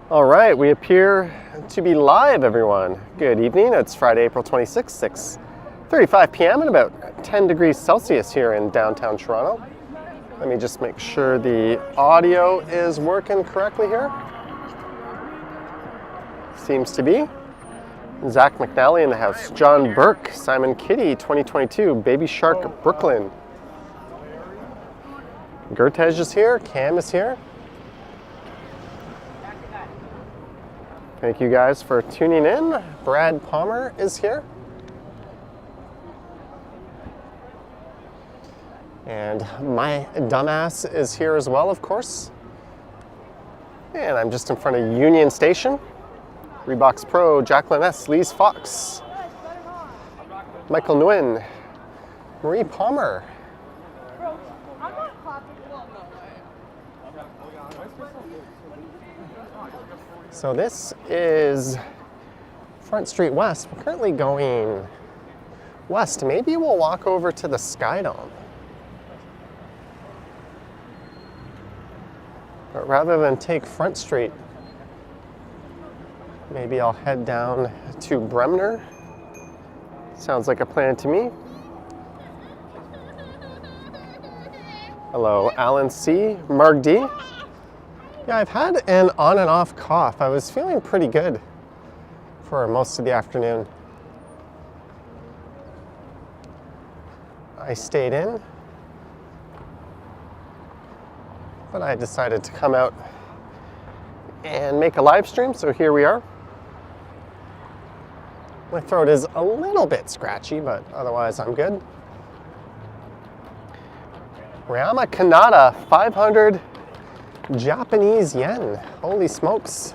All right, we appear to be live, everyone. Good evening. It's Friday, April 26th, 6:35 p.m. and about 10 degrees Celsius here in downtown Toronto. Let me just make sure the audio is working correctly here. Seems to be. Zach McNally in the house. John Burke, Simon Kitty, 2022, Baby Shark, Brooklyn. Gertej is here. Cam is here. Thank you guys for tuning in. Brad Palmer is here. And my dumbass is here as well, of course. And I'm just in front of Union Station. Reeboks Pro, Jacqueline S., Lise Fox, Michael Nguyen, Marie Palmer. So this is Front Street West. We're currently going west. Maybe we'll walk over to the Sky Dome. But rather than take Front Street, maybe I'll head down to Bremner. Sounds like a plan to me. Hello, Alan C., Mark D. Yeah, I've had an on and off cough. I was feeling pretty good for most of the afternoon. I stayed in, but I decided to come out and make a live stream, so here we are. My throat is a little bit scratchy, but otherwise I'm good. Ryama Kanata, 500 Japanese yen. Holy smokes.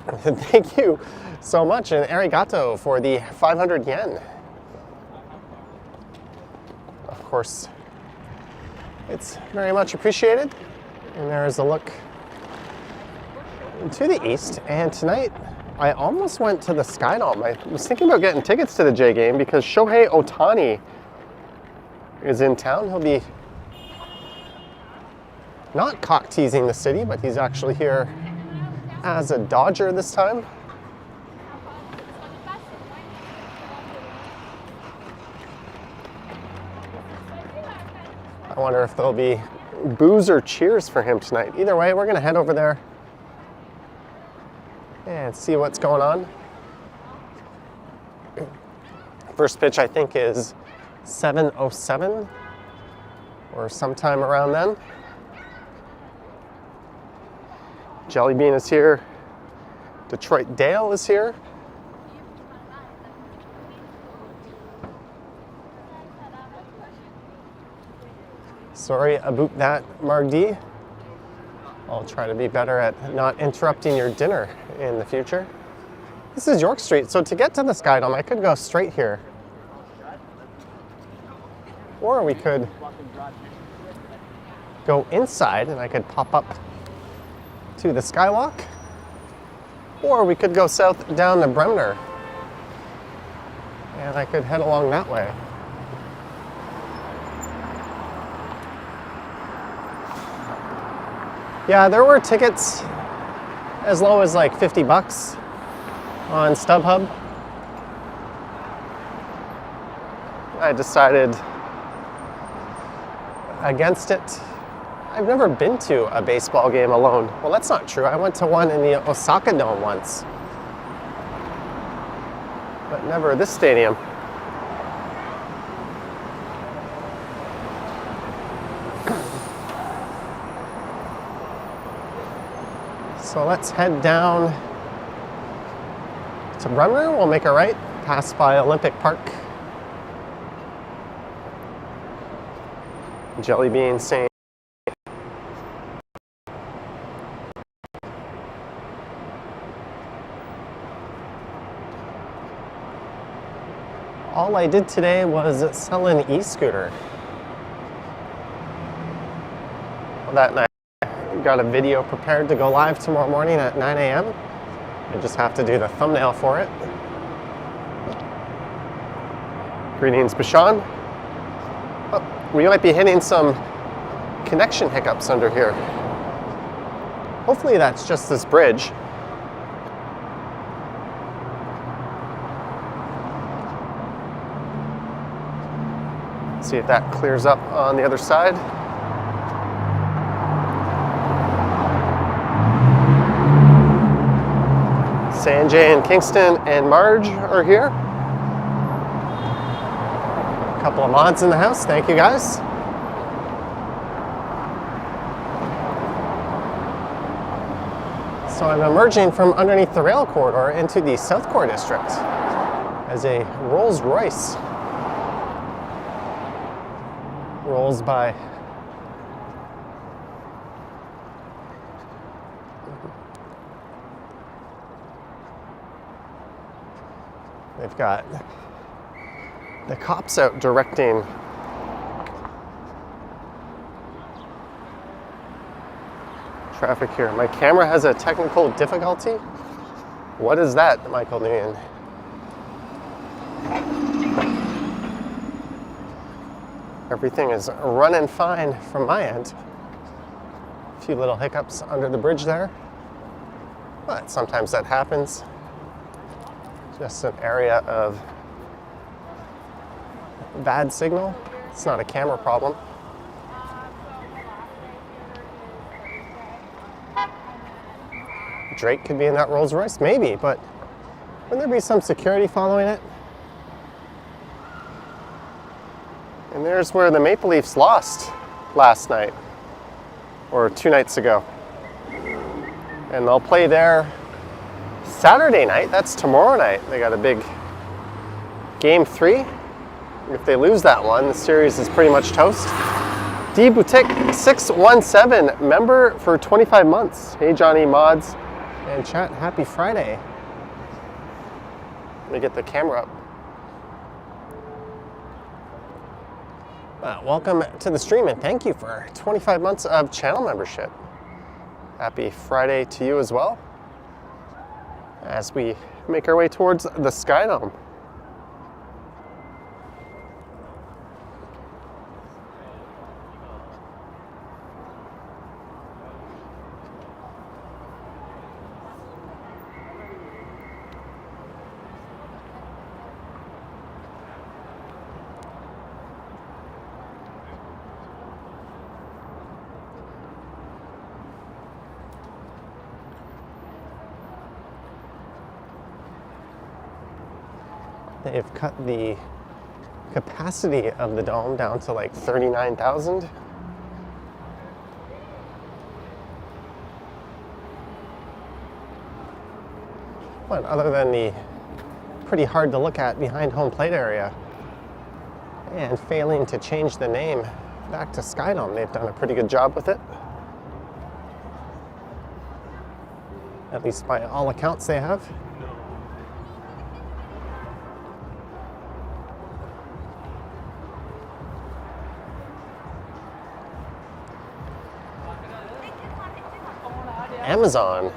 Thank you so much, and arigato for the 500 yen. Of course, it's very much appreciated. And there is a look to the east. And tonight, I almost went to the Sky Dome. I was thinking about getting tickets to the J game because Shohei Ohtani is in town. He'll be not cock teasing the city, but he's actually here as a Dodger this time. I wonder if there'll be boos or cheers for him tonight. Either way, we're gonna head over there and see what's going on. First pitch, I think, is 7:07 or sometime around then. Jelly Bean is here. Detroit Dale is here. Sorry about that, Mark-D. I'll try to be better at not interrupting your dinner in the future. This is York Street, so to get to the Sky Dome, I could go straight here. Or we could go inside and I could pop up to the Skywalk. Or we could go south down to Bremner and I could head along that way. Yeah, there were tickets as low as like 50 bucks on StubHub. I decided against it. I've never been to a baseball game alone. Well, that's not true. I went to one in the Osaka Dome once, but never this stadium. So let's head down to Bremner. We'll make a right, pass by Olympic Park. Jelly Bean saying, all I did today was sell an e-scooter. Well, that night I got a video prepared to go live tomorrow morning at 9 a.m. I just have to do the thumbnail for it. Greetings, Bashan. Oh, we might be hitting some connection hiccups under here. Hopefully that's just this bridge. See if that clears up on the other side. Sanjay and Kingston and Marge are here. A couple of mods in the house, thank you guys. So I'm emerging from underneath the rail corridor into the South Core district as a Rolls Royce rolls by. They've got the cops out directing traffic here. My camera has a technical difficulty. What is that, Michael Nguyen? Everything is running fine from my end. A few little hiccups under the bridge there, but sometimes that happens. Just an area of bad signal. It's not a camera problem. Drake could be in that Rolls Royce, maybe, but wouldn't there be some security following it? And there's where the Maple Leafs lost last night, or 2 nights ago. And they'll play there Saturday night. That's tomorrow night. They got a big game 3. If they lose that one, the series is pretty much toast. D Boutique 617, member for 25 months. Hey Johnny, mods, and chat, happy Friday. Let me get the camera up. Welcome to the stream and thank you for 25 months of channel membership. Happy Friday to you as well, as we make our way towards the Sky Dome. They've cut the capacity of the dome down to like 39,000. But other than the pretty hard to look at behind home plate area and failing to change the name back to Sky Dome, they've done a pretty good job with it. At least by all accounts they have. Amazon.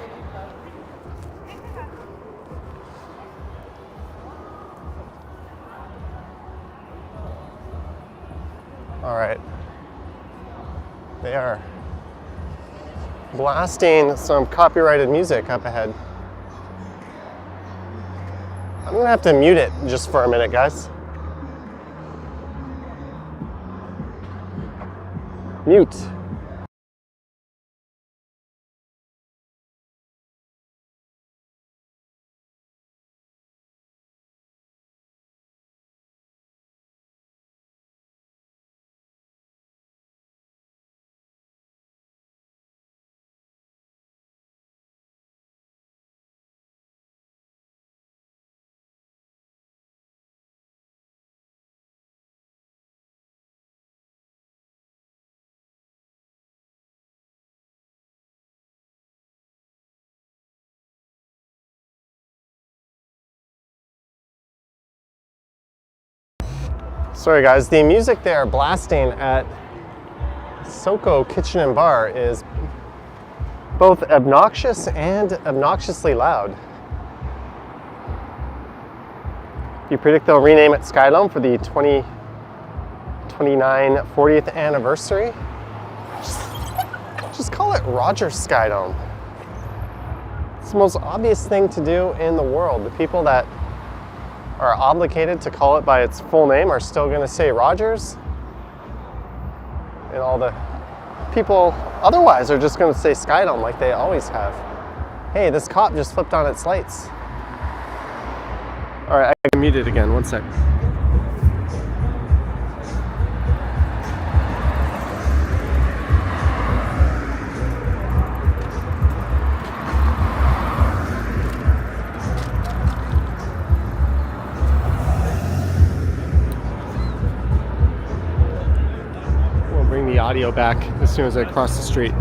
All right. They are blasting some copyrighted music up ahead. I'm gonna have to mute it just for a minute, guys. Mute. Sorry guys, the music they are blasting at Soko Kitchen and Bar is both obnoxious and obnoxiously loud. You predict they'll rename it Sky Dome for the 2029 40th anniversary? Just call it Rogers Sky Dome. the most obvious thing to do in the world. The people that are obligated to call it by its full name are still going to say Rogers. And all the people otherwise are just going to say Skydome like they always have. Hey, this cop just flipped on its lights. All right, I can mute it again. One sec. The audio back as soon as I cross the street.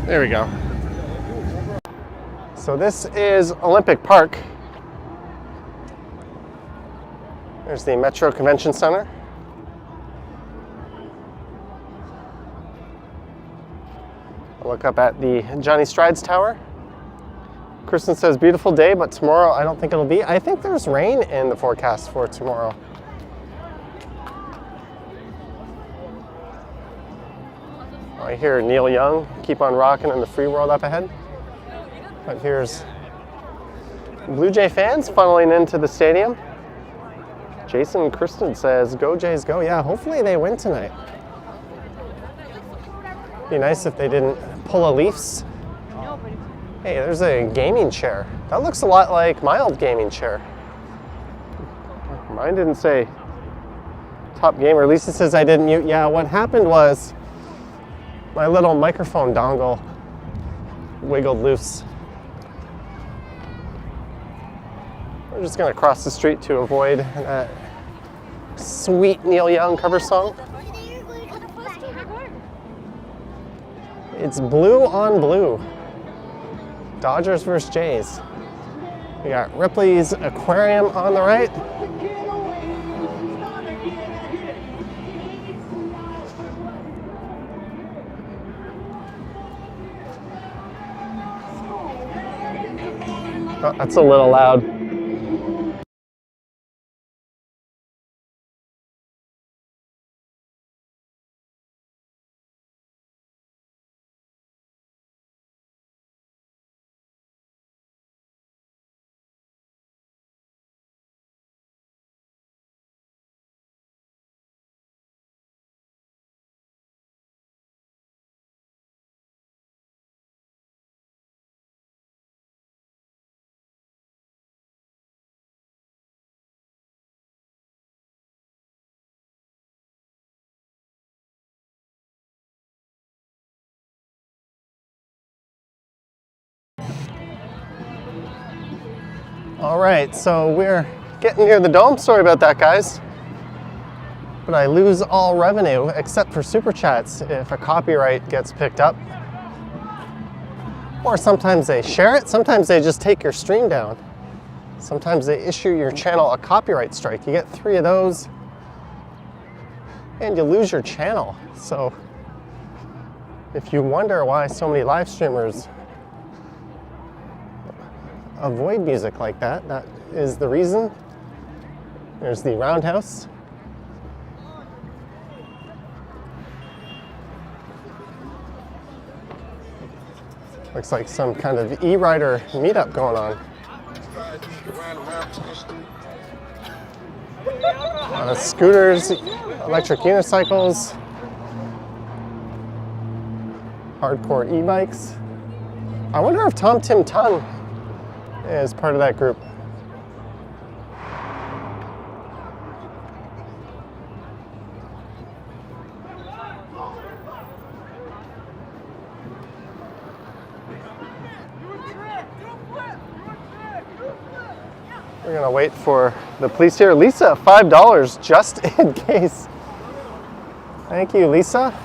There we go. So this is Olympic Park. There's the Metro Convention Center. I'll look up at the Johnny Strides Tower. Kristen says beautiful day, but tomorrow I don't think it'll be. I think there's rain in the forecast for tomorrow. I hear Neil Young, Keep on Rockin' in the Free World up ahead. But here's Blue Jay fans funneling into the stadium. Jason Kristen says, go Jays, go. Yeah, hopefully they win tonight. Be nice if they didn't pull a Leafs. Hey, there's a gaming chair. That looks a lot like my old gaming chair. Mine didn't say top gamer. Lisa says I didn't mute. Yeah, what happened was my little microphone dongle wiggled loose. We're just gonna cross the street to avoid that sweet Neil Young cover song. It's blue on blue. Dodgers versus Jays. We got Ripley's Aquarium on the right. Oh, that's a little loud. All right, so we're getting near the dome. Sorry about that, guys. But I lose all revenue except for super chats if a copyright gets picked up. Or sometimes they share it, sometimes they just take your stream down. Sometimes they issue your channel a copyright strike. You get 3 of those and you lose your channel. So if you wonder why so many live streamers avoid music like that, that is the reason. There's the roundhouse. Looks like some kind of e-rider meetup going on. A lot of scooters, electric unicycles, hardcore e-bikes. I wonder if Tom Tim Ton is part of that group. We're gonna wait for the police here. Lisa, $5 just in case. Thank you, Lisa,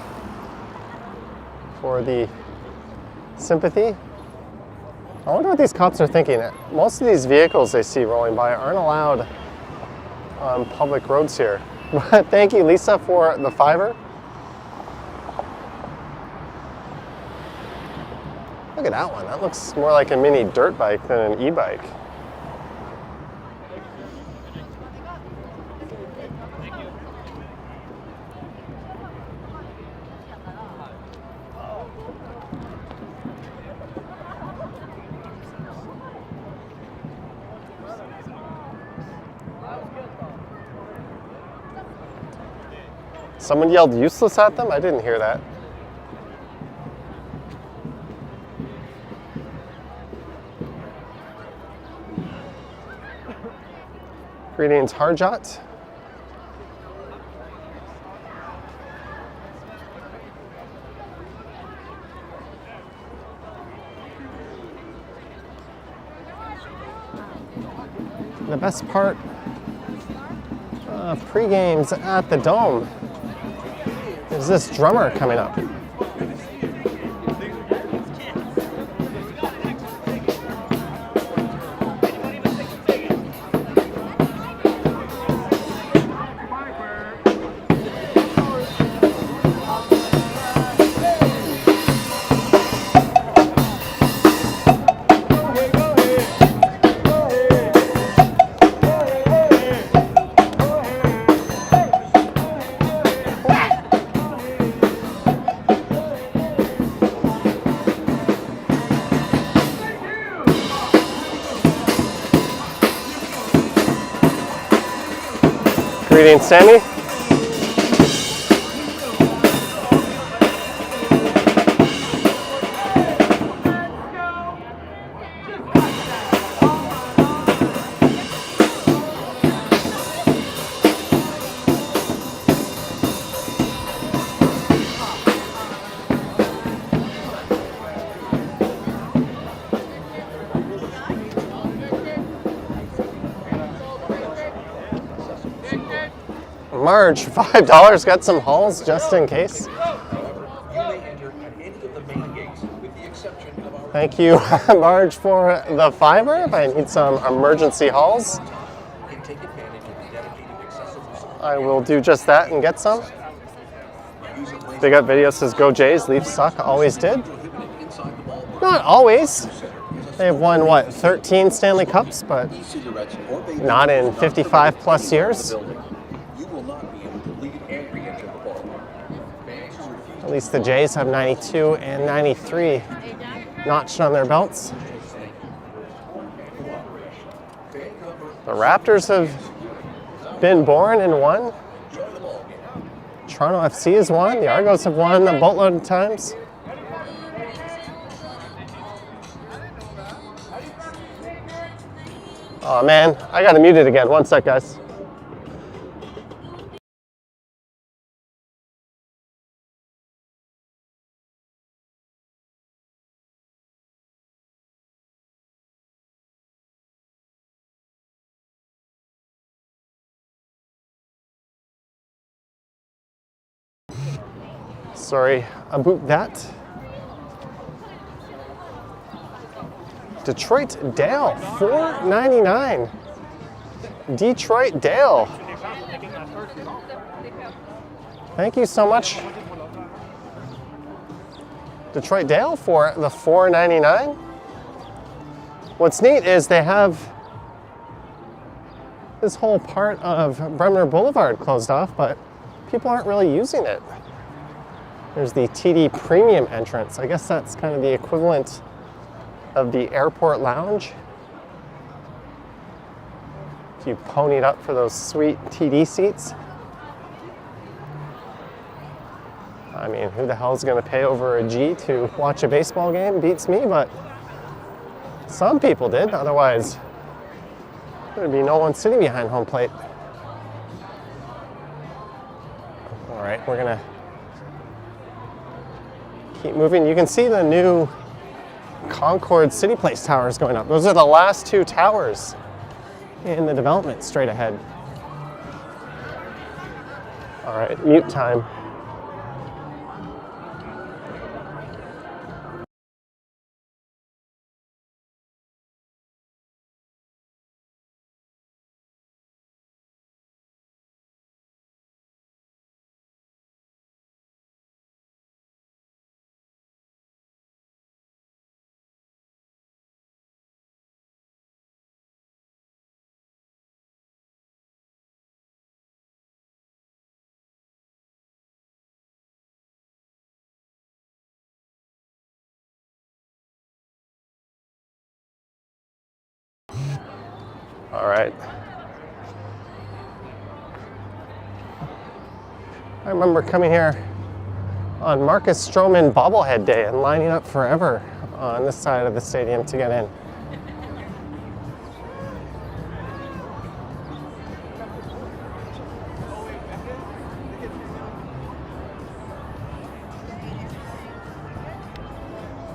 for the sympathy. I wonder what these cops are thinking. Most of these vehicles they see rolling by aren't allowed on public roads here. But thank you, Lisa, for the $5. Look at that one. That looks more like a mini dirt bike than an e-bike. Someone yelled useless at them? I didn't hear that. Greetings, Harjot. The best part of pre-games at the Dome is this drummer coming up. Greetings, Sammy. Marge, $5. Got some hauls just in case. Thank you, Marge, for the $5. If I need some emergency hauls, I will do just that and get some. Big Up Video says, go Jays, Leafs suck, always did. Not always. They've won, what, 13 Stanley Cups, but not in 55 plus years. At least the Jays have 92 and 93 notched on their belts. The Raptors have been born and won. Toronto FC has won. The Argos have won a boatload of times. Oh man, I gotta mute it again. One sec, guys. Sorry about that. Detroit Dale, $4.99. Detroit Dale. Thank you so much, Detroit Dale, for the $4.99. What's neat is they have this whole part of Bremner Boulevard closed off, but people aren't really using it. There's the TD Premium entrance. I guess that's kind of the equivalent of the airport lounge. If you ponied up for those sweet TD seats. I mean, who the hell is going to pay over a G to watch a baseball game? Beats me, but some people did. Otherwise, there'd be no one sitting behind home plate. All right, we're going to keep moving. You can see the new Concord City Place towers going up. Those are the last two towers in the development straight ahead. All right, mute time. All right. I remember coming here on Marcus Stroman bobblehead day and lining up forever on this side of the stadium to get in.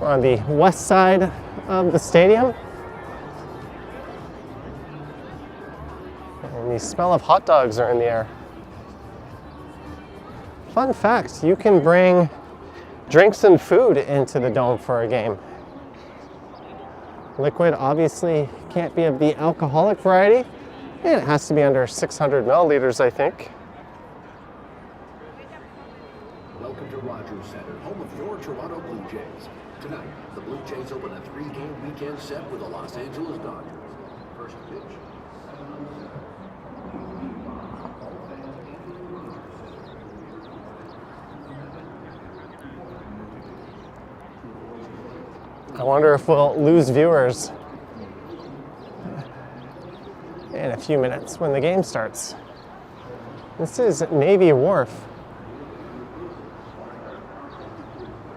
We're on the west side of the stadium. And the smell of hot dogs are in the air. Fun fact, you can bring drinks and food into the dome for a game. Liquid obviously can't be of the alcoholic variety, and it has to be under 600 milliliters, I think. Welcome to Rogers Center, home of your Toronto Blue Jays. Tonight, the Blue Jays open a 3-game weekend set with the Los Angeles Dodgers. First pitch. I wonder if we'll lose viewers in a few minutes when the game starts. This is Navy Wharf.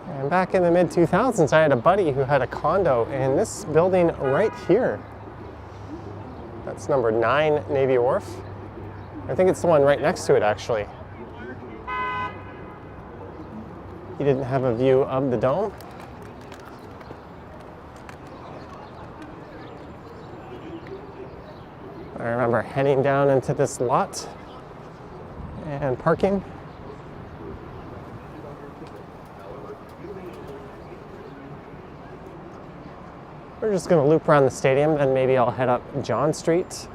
And back in the mid-2000s, I had a buddy who had a condo in this building right here. That's number 9 Navy Wharf. I think it's the one right next to it, actually. He didn't have a view of the dome. I remember heading down into this lot and parking. We're just going to loop around the stadium, and maybe I'll head up John Street.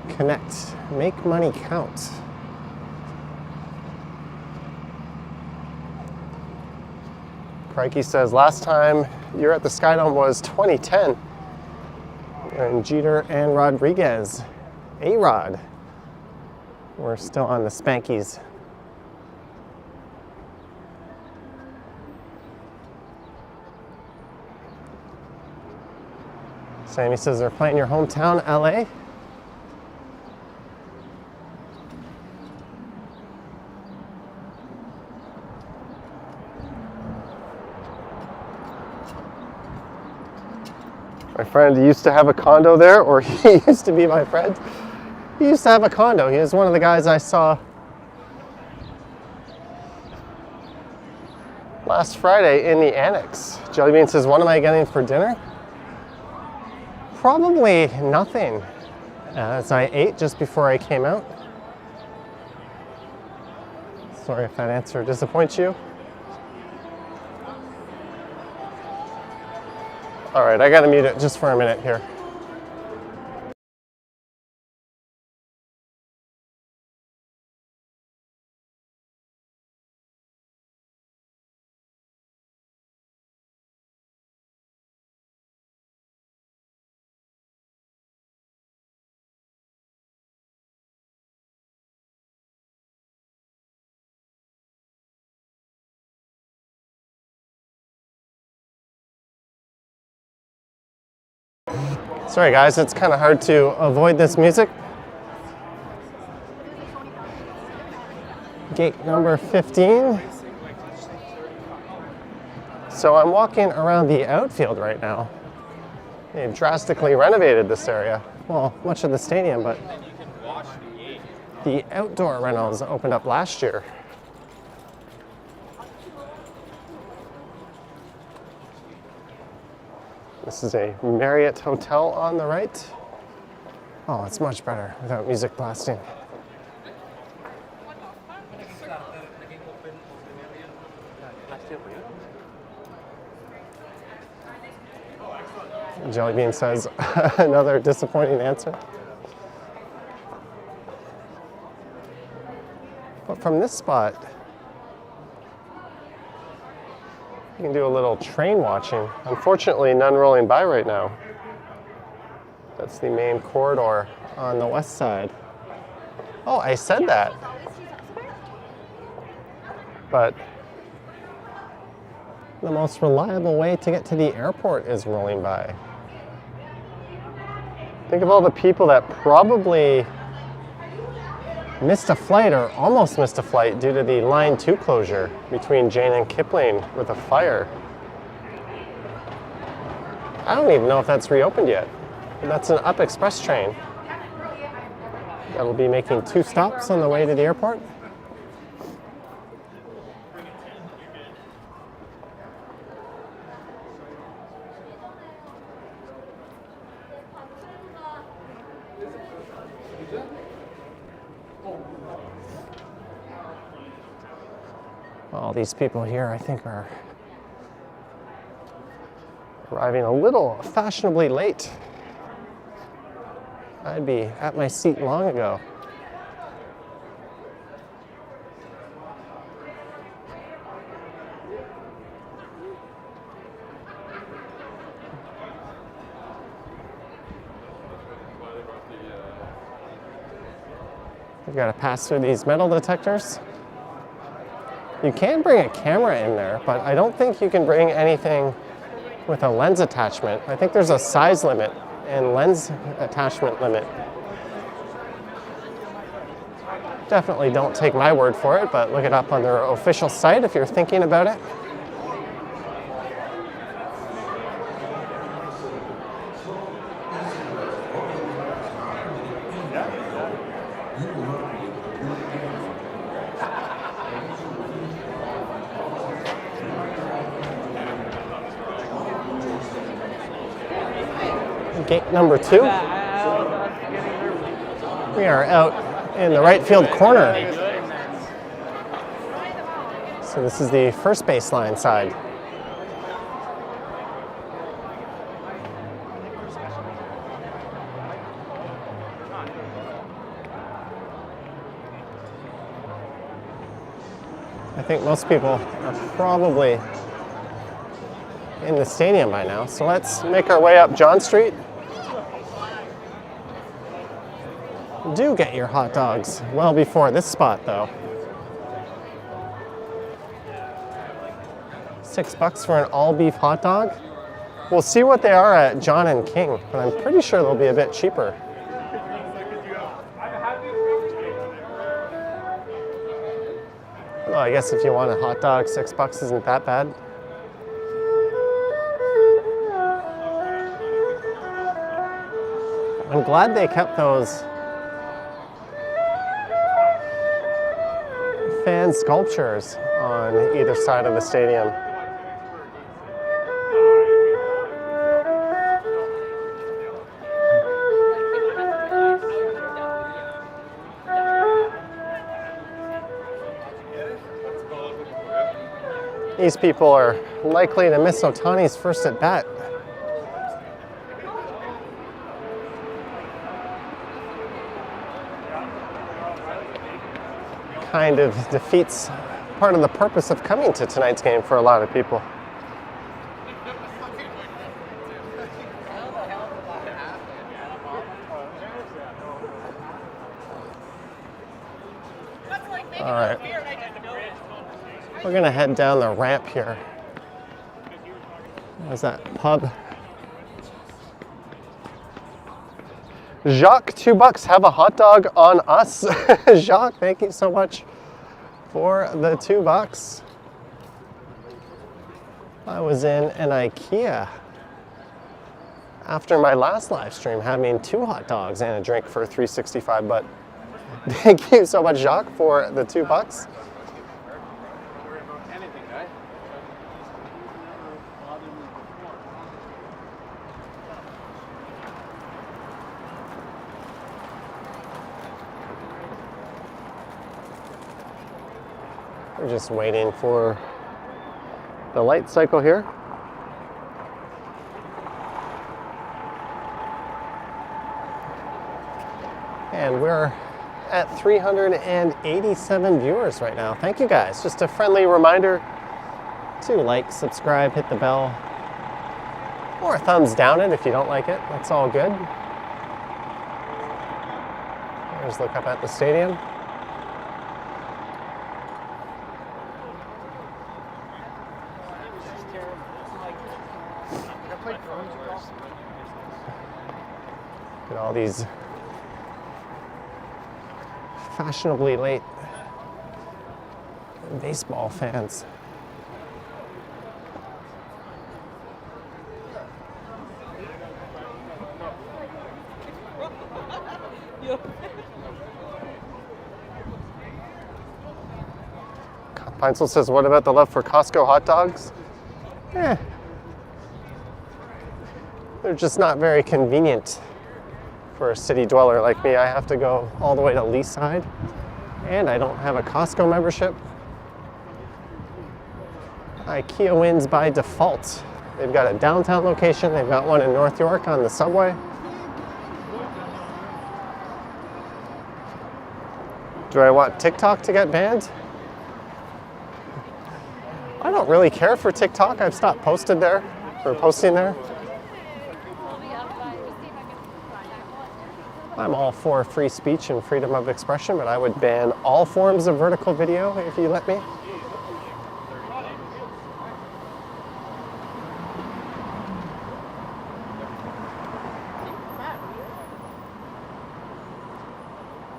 Connect, make money count. Crikey says last time you're at the Skydome was 2010. And Jeter and Rodriguez, A-Rod, we're still on the Spankies. Sammy says they're playing your hometown, LA. My friend used to have a condo there, or he used to be my friend. He used to have a condo. He was one of the guys I saw last Friday in the annex. Jellybean says, what am I getting for dinner? Probably nothing, as I ate just before I came out. Sorry if that answer disappoints you. All right, I gotta mute it just for a minute here. Sorry guys, it's kind of hard to avoid this music. Gate number 15. So I'm walking around the outfield right now. They drastically renovated this area. Well, much of the stadium, but the outdoor rentals opened up last year. This is a Marriott hotel on the right. Oh, it's much better without music blasting. Jellybean says, another disappointing answer. But from this spot, You can do a little train watching. Unfortunately, none rolling by right now. That's the main corridor on the west side. Oh, I said that. But the most reliable way to get to the airport is rolling by. Think of all the people that probably missed a flight or almost missed a flight due to the Line 2 closure between Jane and Kipling with a fire. I don't even know if that's reopened yet. And that's an Up Express train that will be making 2 stops on the way to the airport. All these people here, I think, are arriving a little fashionably late. I'd be at my seat long ago. We've got to pass through these metal detectors. You can bring a camera in there, but I don't think you can bring anything with a lens attachment. I think there's a size limit and lens attachment limit. Definitely don't take my word for it, but look it up on their official site if you're thinking about it. Gate number 2. We are out in the right field corner. So this is the first baseline side. I think most people are probably in the stadium by now. So let's make our way up John Street. Do get your hot dogs well before this spot, though. $6 for an all-beef hot dog. We'll see what they are at John and King, but I'm pretty sure they'll be a bit cheaper. Well, I guess if you want a hot dog, $6 isn't that bad. I'm glad they kept those fan sculptures on either side of the stadium. These people are likely to miss Ohtani's first at bat. Kind of defeats part of the purpose of coming to tonight's game for a lot of people. All right, we're gonna head down the ramp here. What's that pub? Jacques, $2. Have a hot dog on us. Jacques, thank you so much for the $2. I was in an IKEA after my last live stream having 2 hot dogs and a drink for $3.65, but thank you so much, Jacques, for the $2. We're just waiting for the light cycle here. And we're at 387 viewers right now. Thank you guys. Just a friendly reminder to like, subscribe, hit the bell, or thumbs down it if you don't like it. That's all good. Here's a look up at the stadium. Look at all these fashionably late baseball fans. Peinsel says, what about the love for Costco hot dogs? They're just not very convenient for a city dweller like me. I have to go all the way to Leaside, and I don't have a Costco membership. IKEA wins by default. They've got a downtown location, they've got one in North York on the subway. Do I want TikTok to get banned? I don't really care for TikTok. I've stopped posting there. I'm all for free speech and freedom of expression, but I would ban all forms of vertical video if you let me.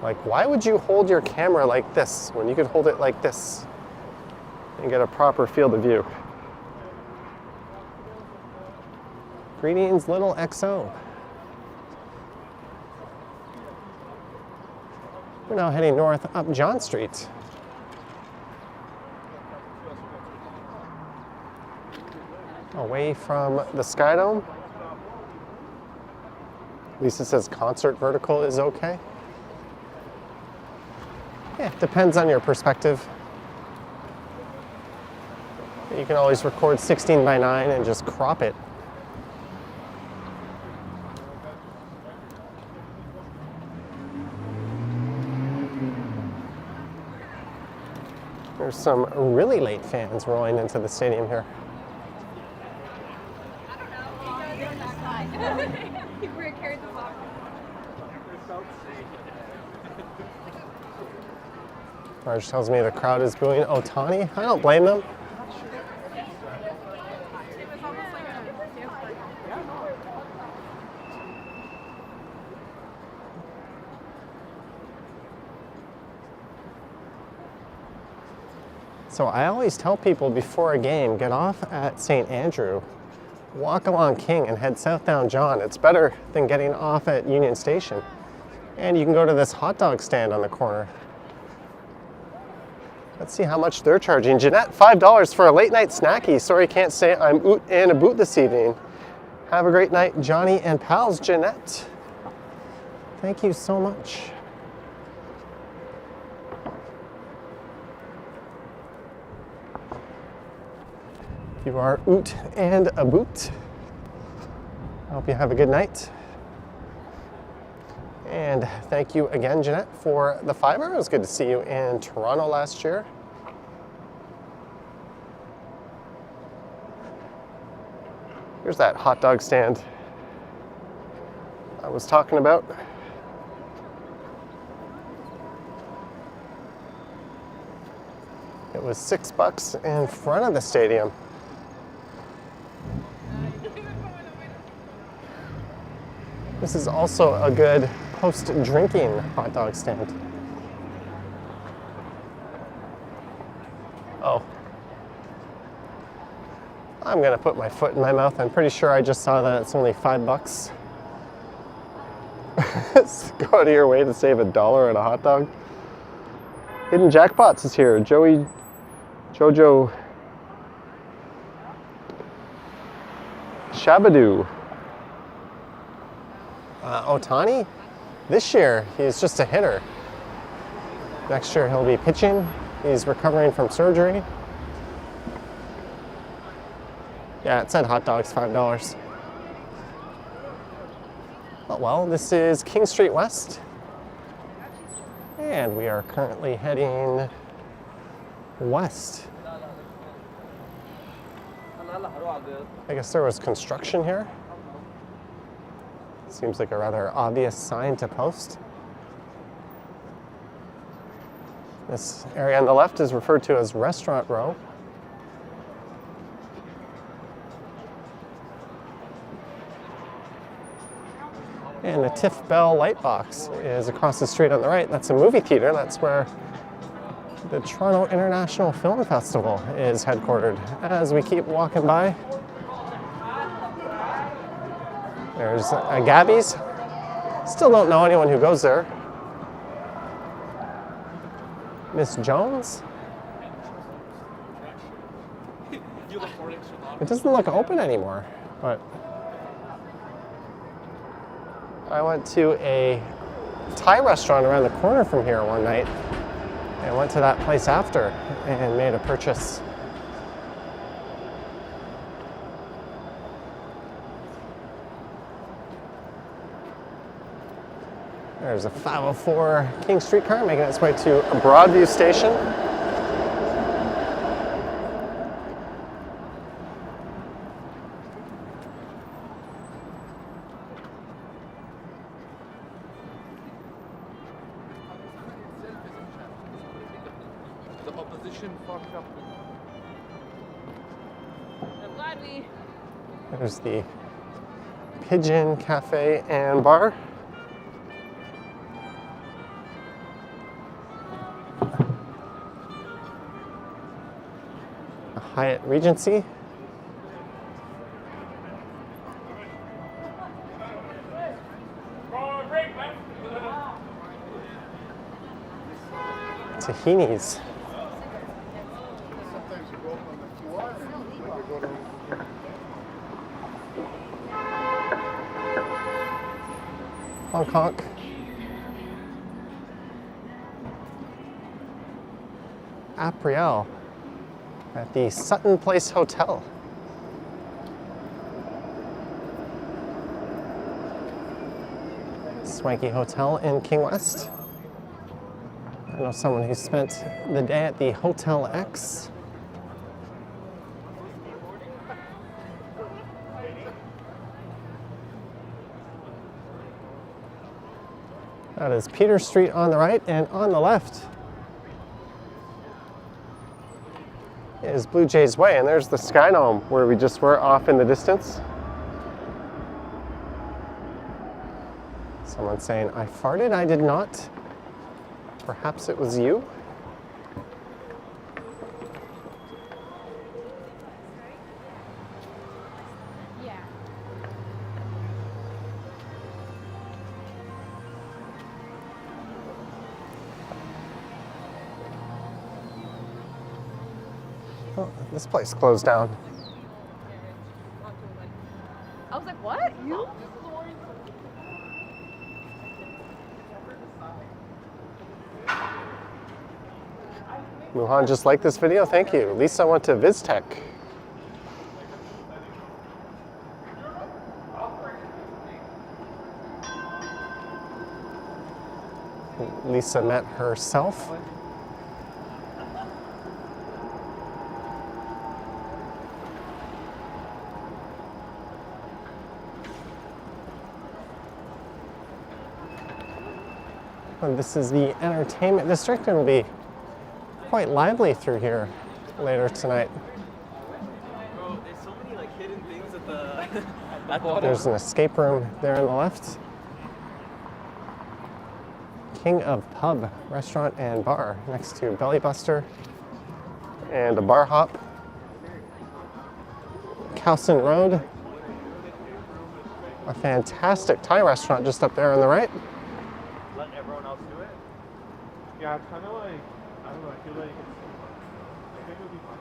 Like, why would you hold your camera like this when you could hold it like this and get a proper field of view? Greetings, little XO. We're now heading north up John Street. Away from the Skydome. Lisa says concert vertical is okay. Yeah, depends on your perspective. You can always record 16:9 and just crop it. There's some really late fans rolling into the stadium here. Marge tells me the crowd is booing Ohtani. I don't blame them. So I always tell people before a game, get off at St. Andrew, walk along King and head south down John. It's better than getting off at Union Station. And you can go to this hot dog stand on the corner. Let's see how much they're charging. Jeanette, $5 for a late night snacky. Sorry, can't say I'm oot and a boot this evening. Have a great night, Johnny and pals. Jeanette, thank you so much. You are oot and a boot. I hope you have a good night. And thank you again, Jeanette, for the fiber. It was good to see you in Toronto last year. Here's that hot dog stand I was talking about. It was $6 in front of the stadium. This is also a good post-drinking hot dog stand. Oh. I'm gonna put my foot in my mouth. I'm pretty sure I just saw that it's only $5. Go out of your way to save $1 on a hot dog. Hidden Jackpots is here. Jojo Shabadoo. Ohtani, this year he's just a hitter. Next year he'll be pitching. He's recovering from surgery. Yeah, it said hot dogs, $5. Oh well, this is King Street West. And we are currently heading west. I guess there was construction here. Seems like a rather obvious sign to post. This area on the left is referred to as Restaurant Row. And the Tiff Bell Lightbox is across the street on the right. That's a movie theater. That's where the Toronto International Film Festival is headquartered. As we keep walking by, there's a Gabby's. Still don't know anyone who goes there. Miss Jones? It doesn't look open anymore, but I went to a Thai restaurant around the corner from here one night and went to that place after and made a purchase. There's a 504 King Street car making its way to Broadview Station. The opposition fucked up. I'm glad we. There's the Pigeon Cafe and Bar. A Hyatt Regency. Tahini's. Honk honk. Apriel at the Sutton Place Hotel. Swanky hotel in King West. I know someone who spent the day at the Hotel X. That is Peter Street on the right, and on the left is Blue Jays Way, and there's the Sky Dome where we just were off in the distance. Someone saying, "I farted, I did not." Perhaps it was you? Yeah. Oh, this place closed down. I was like, what? You? Muhan just liked this video, thank you. Lisa went to VizTech. Lisa met herself. And this is the entertainment district, and it'll be quite lively through here later tonight. Bro, there's so many like hidden things at the There's an escape room there on the left. King of Pub Restaurant and Bar next to Belly Buster and a bar hop. Cowson Road. A fantastic Thai restaurant just up there on the right. Let everyone else do it. Yeah, it's kind of like, I don't know, I feel like I think it would be fun.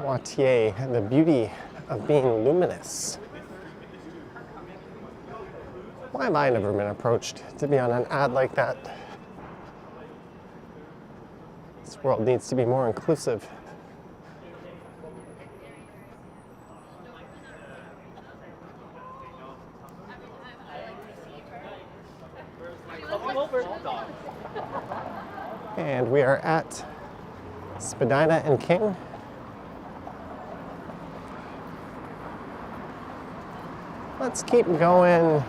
Wattier, the beauty of being luminous. Why have I never been approached to be on an ad like that? This world needs to be more inclusive. And we are at Spadina and King. Let's keep going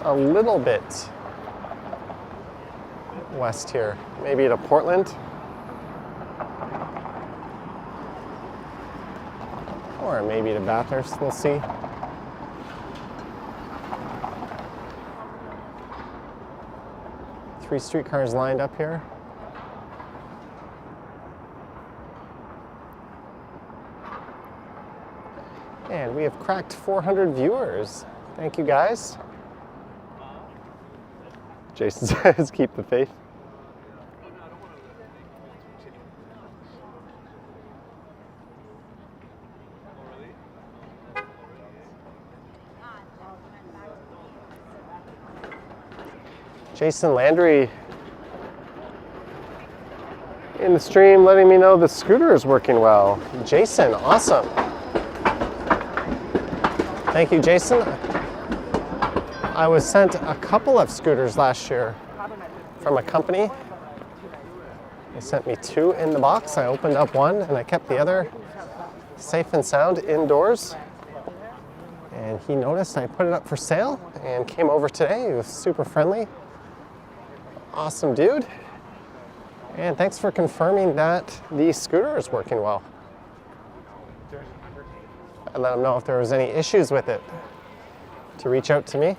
a little bit west here, maybe to Portland. Or maybe to Bathurst, we'll see. Three streetcars lined up here. And we have cracked 400 viewers. Thank you guys. Jason says, keep the faith. Jason Landry in the stream letting me know the scooter is working well. Jason, awesome. Thank you, Jason. I was sent a couple of scooters last year from a company. They sent me 2 in the box. I opened up one and I kept the other safe and sound indoors. And he noticed I put it up for sale and came over today. He was super friendly. Awesome dude. And thanks for confirming that the scooter is working well. I let him know if there was any issues with it to reach out to me.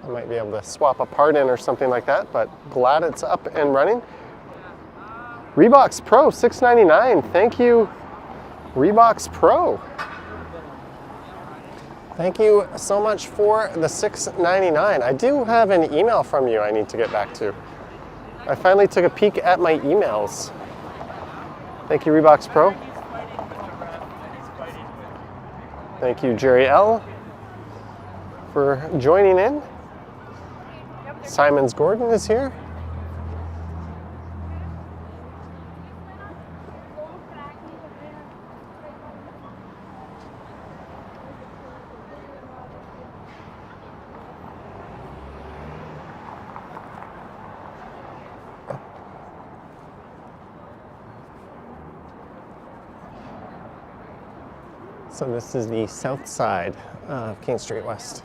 I might be able to swap a part in or something like that, but glad it's up and running. Reeboks Pro, $6.99. Thank you, Reeboks Pro. Thank you so much for the $6.99. I do have an email from you I need to get back to. I finally took a peek at my emails. Thank you, Reeboks Pro. Thank you, Jerry L, for joining in. Simons Gordon is here. So this is the south side of King Street West.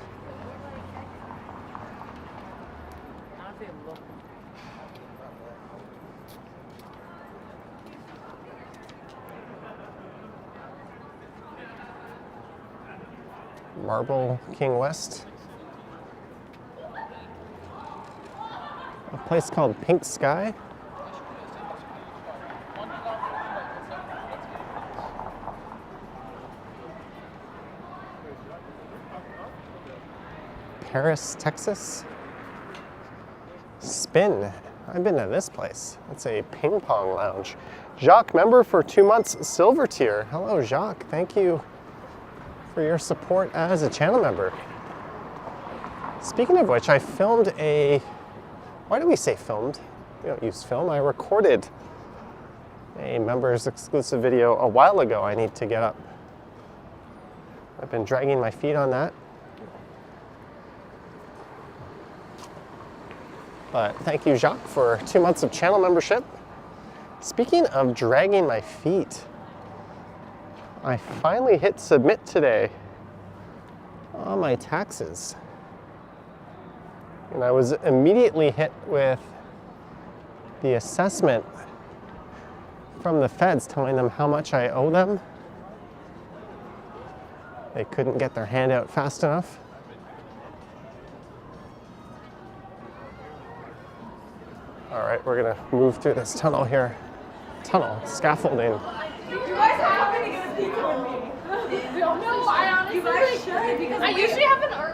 Marble King West. A place called Pink Sky. Paris, Texas. Spin. I've been to this place. It's a ping pong lounge. Jacques, member for 2 months, silver tier. Hello, Jacques. Thank you for your support as a channel member. Speaking of which, I filmed a, why do we say filmed? We don't use film. I recorded a members exclusive video a while ago I need to get up. I've been dragging my feet on that. But thank you, Jacques, for 2 months of channel membership. Speaking of dragging my feet, I finally hit submit today on my taxes. And I was immediately hit with the assessment from the feds telling them how much I owe them. They couldn't get their hand out fast enough. All right, we're gonna move through this tunnel here. Tunnel, scaffolding. You guys have to get a pizza with me. No, I honestly you guys should because I usually have an early.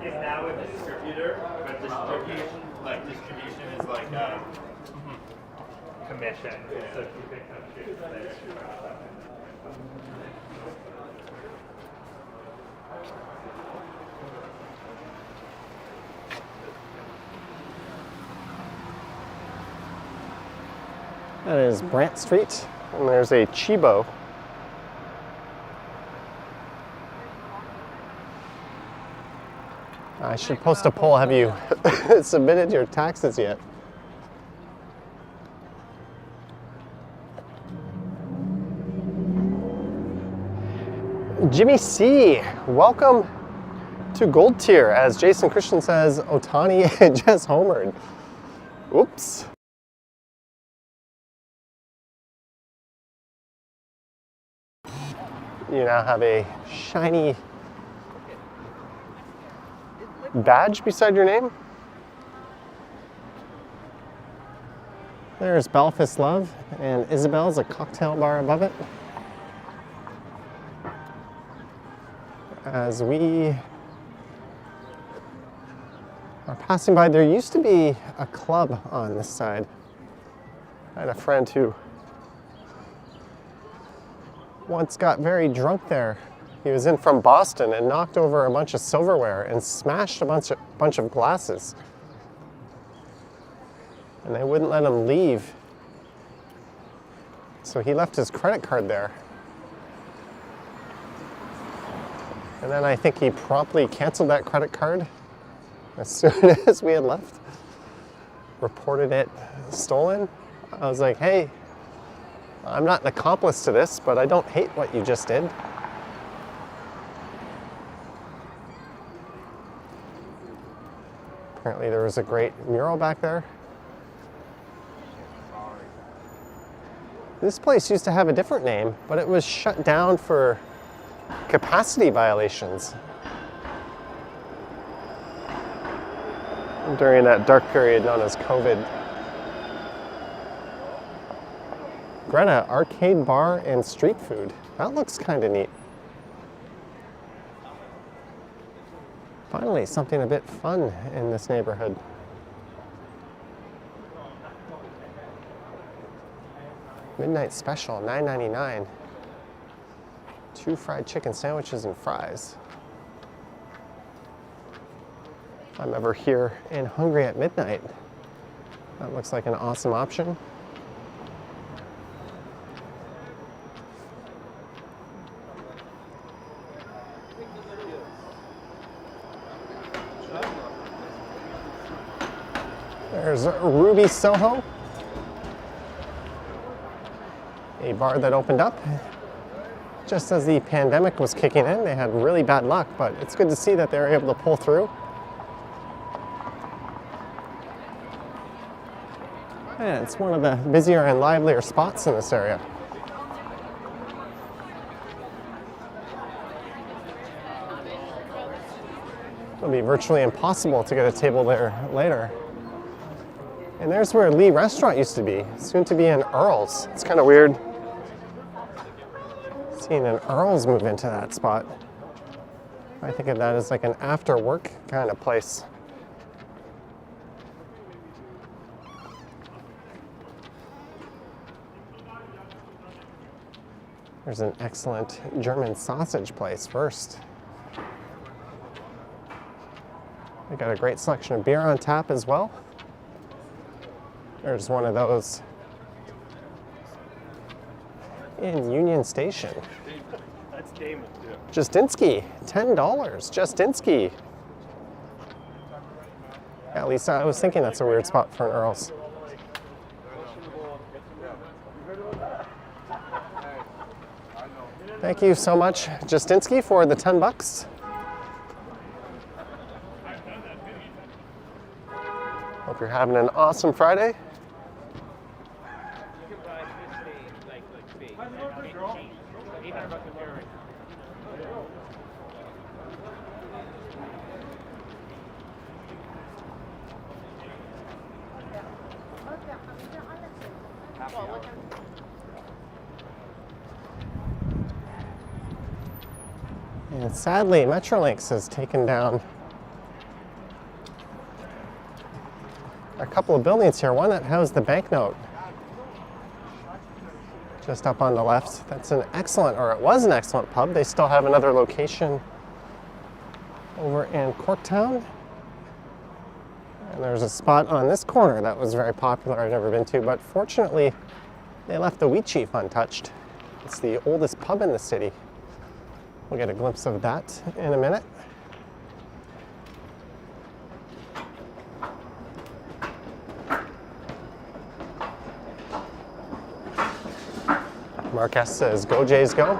Is now a distributor, but distribution is like commission. So if you pick up shoes there. That is Brant Street And there's a Chibo. I should post a poll. Have you submitted your taxes yet? Jimmy C, welcome to Gold Tier. As Jason Christian says, Otani just homered. Oops. You now have a shiny badge beside your name. There's Belfast Love, and Isabel's a cocktail bar above it. As we are passing by, there used to be a club on this side. I had a friend who once got very drunk there. He was in from Boston and knocked over a bunch of silverware and smashed a bunch of glasses. And they wouldn't let him leave. So he left his credit card there. And then I think he promptly canceled that credit card as soon as we had left. Reported it stolen. I was like, hey, I'm not an accomplice to this, but I don't hate what you just did. Apparently there was a great mural back there. This place used to have a different name, but it was shut down for capacity violations during that dark period known as COVID. Greta, arcade bar and street food. That looks kind of neat. Finally, something a bit fun in this neighborhood. Midnight special, $9.99. 2 fried chicken sandwiches and fries. If I'm ever here and hungry at midnight, that looks like an awesome option. There's Ruby Soho, a bar that opened up just as the pandemic was kicking in. They had really bad luck, but it's good to see that they were able to pull through. And it's one of the busier and livelier spots in this area. It'll be virtually impossible to get a table there later. And there's where Lee Restaurant used to be, soon to be in Earl's. It's kind of weird seeing an Earl's move into that spot. I think of that as like an after work kind of place. There's an excellent German sausage place first. They got a great selection of beer on tap as well. There's one of those in Union Station. That's Damon, too. Justinsky, $10. Justinsky. Yeah, Lisa, I was thinking that's a weird spot for an Earl's. Thank you so much, Justinsky, for the $10. Hope you're having an awesome Friday. And sadly, Metrolinx has taken down a couple of buildings here. One that housed the banknote just up on the left. That's an excellent, or it was an excellent pub. They still have another location over in Corktown. And there's a spot on this corner that was very popular I've never been to, but fortunately They left the Wheat Chief untouched. It's the oldest pub in the city. We'll get a glimpse of that in a minute. Marquez says, "Go Jays, go."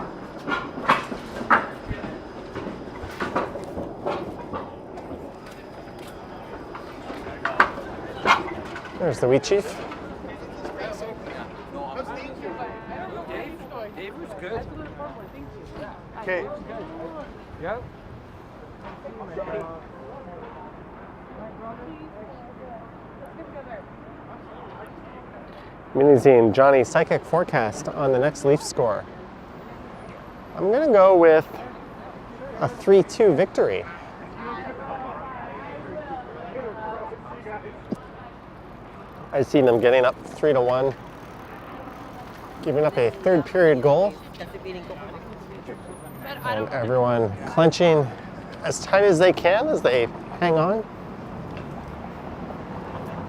There's the Wheat Chief. Dave was good. Okay. Yep. Minizine Johnny Psychic Forecast on the next Leaf score. I'm going to go with a 3-2 victory. I see them getting up 3-1, giving up a third period goal, and everyone clenching as tight as they can as they hang on.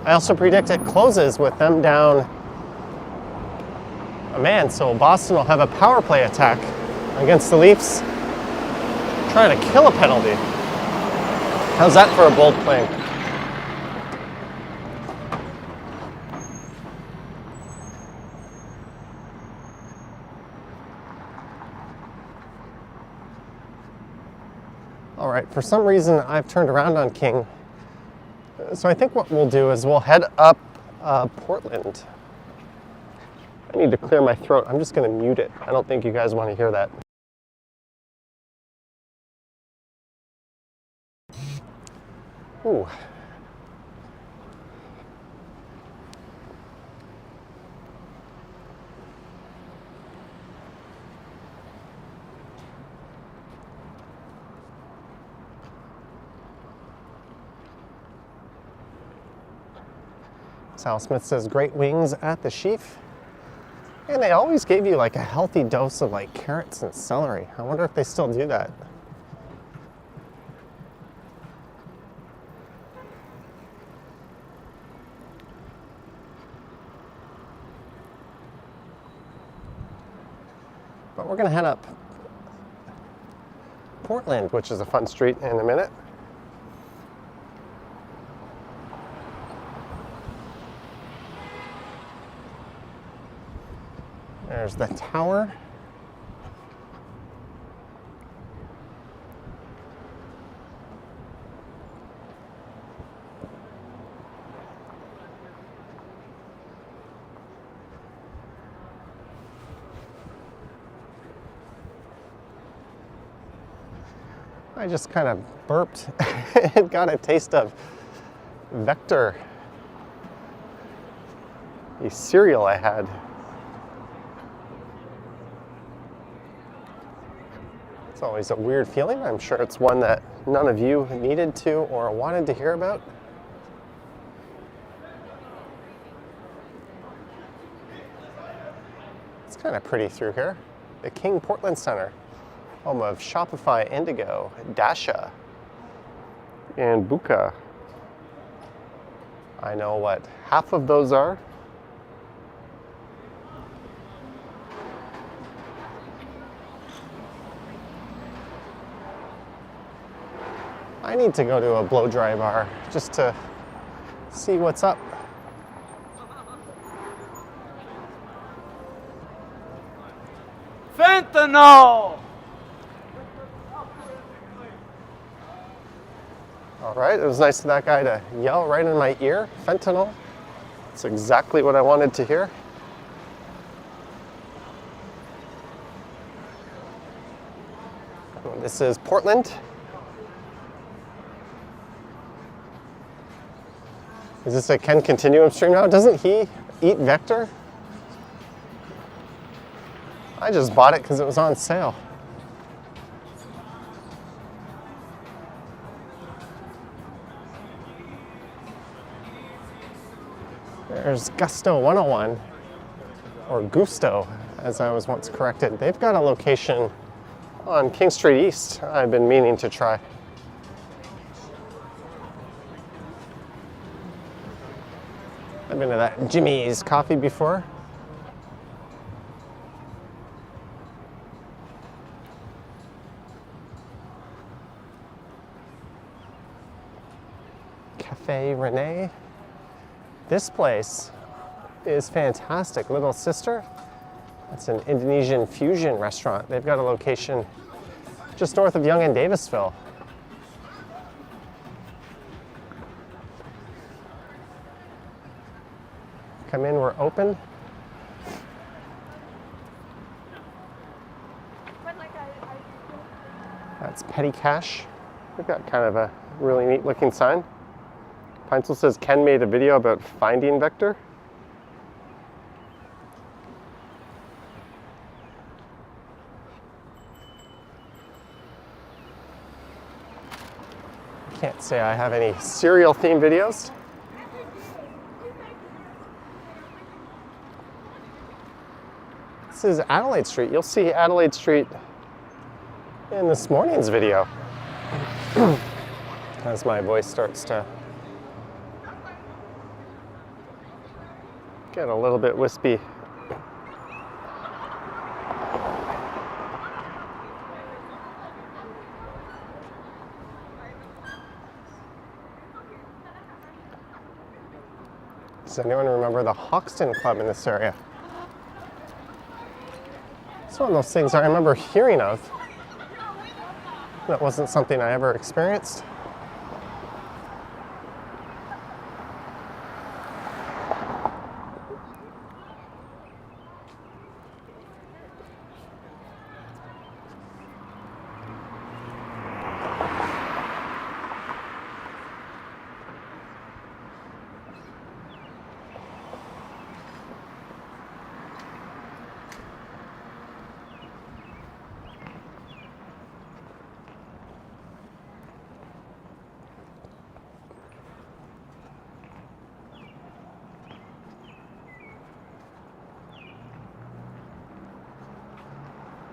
I also predict it closes with them down a man, so Boston will have a power play attack against the Leafs, trying to kill a penalty. How's that for a bold play? All right, for some reason I've turned around on King. So I think what we'll do is we'll head up Portland. I need to clear my throat. I'm just going to mute it. I don't think you guys want to hear that. Ooh. Sal Smith says, "Great wings at the Sheaf." And they always gave you like a healthy dose of like carrots and celery. I wonder if they still do that. But we're gonna head up Portland, which is a fun street, in a minute. There's the tower. I just kind of burped and got a taste of Vector, the cereal I had. It's always a weird feeling. I'm sure it's one that none of you needed to or wanted to hear about. It's kind of pretty through here. The King Portland Center, home of Shopify, Indigo, Dasha, and Buka. I know what half of those are. I need to go to a blow-dry bar just to see what's up. Fentanyl! All right, it was nice of that guy to yell right in my ear, fentanyl. That's exactly what I wanted to hear. This is Portland. Is this a Ken Continuum stream now? Doesn't he eat Vector? I just bought it because it was on sale. There's Gusto 101, or Gusto, as I was once corrected. They've got a location on King Street East I've been meaning to try. I've been to that Jimmy's Coffee before. Cafe Renee. This place is fantastic. Little Sister. That's an Indonesian fusion restaurant. They've got a location just north of Yonge and Davisville. Come in, we're open. That's Petty Cash. We've got kind of a really neat looking sign. Pencil says Ken made a video about finding Vector. Can't say I have any cereal themed videos. This is Adelaide Street. You'll see Adelaide Street in this morning's video as my voice starts to get a little bit wispy. Does anyone remember the Hoxton Club in this area? It's one of those things I remember hearing of. That wasn't something I ever experienced.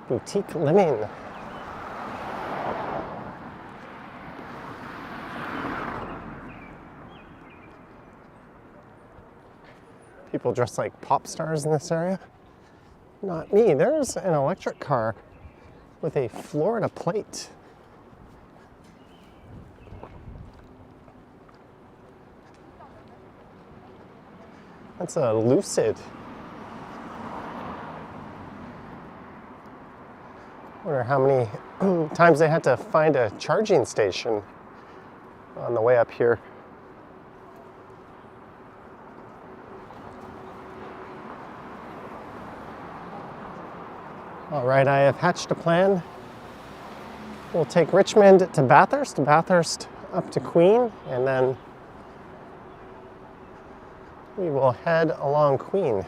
Boutique living. People dress like pop stars in this area. Not me. There's an electric car with a Florida plate. That's a Lucid. Wonder how many times they had to find a charging station on the way up here. All right, I have hatched a plan. We'll take Richmond to Bathurst up to Queen, and then we will head along Queen.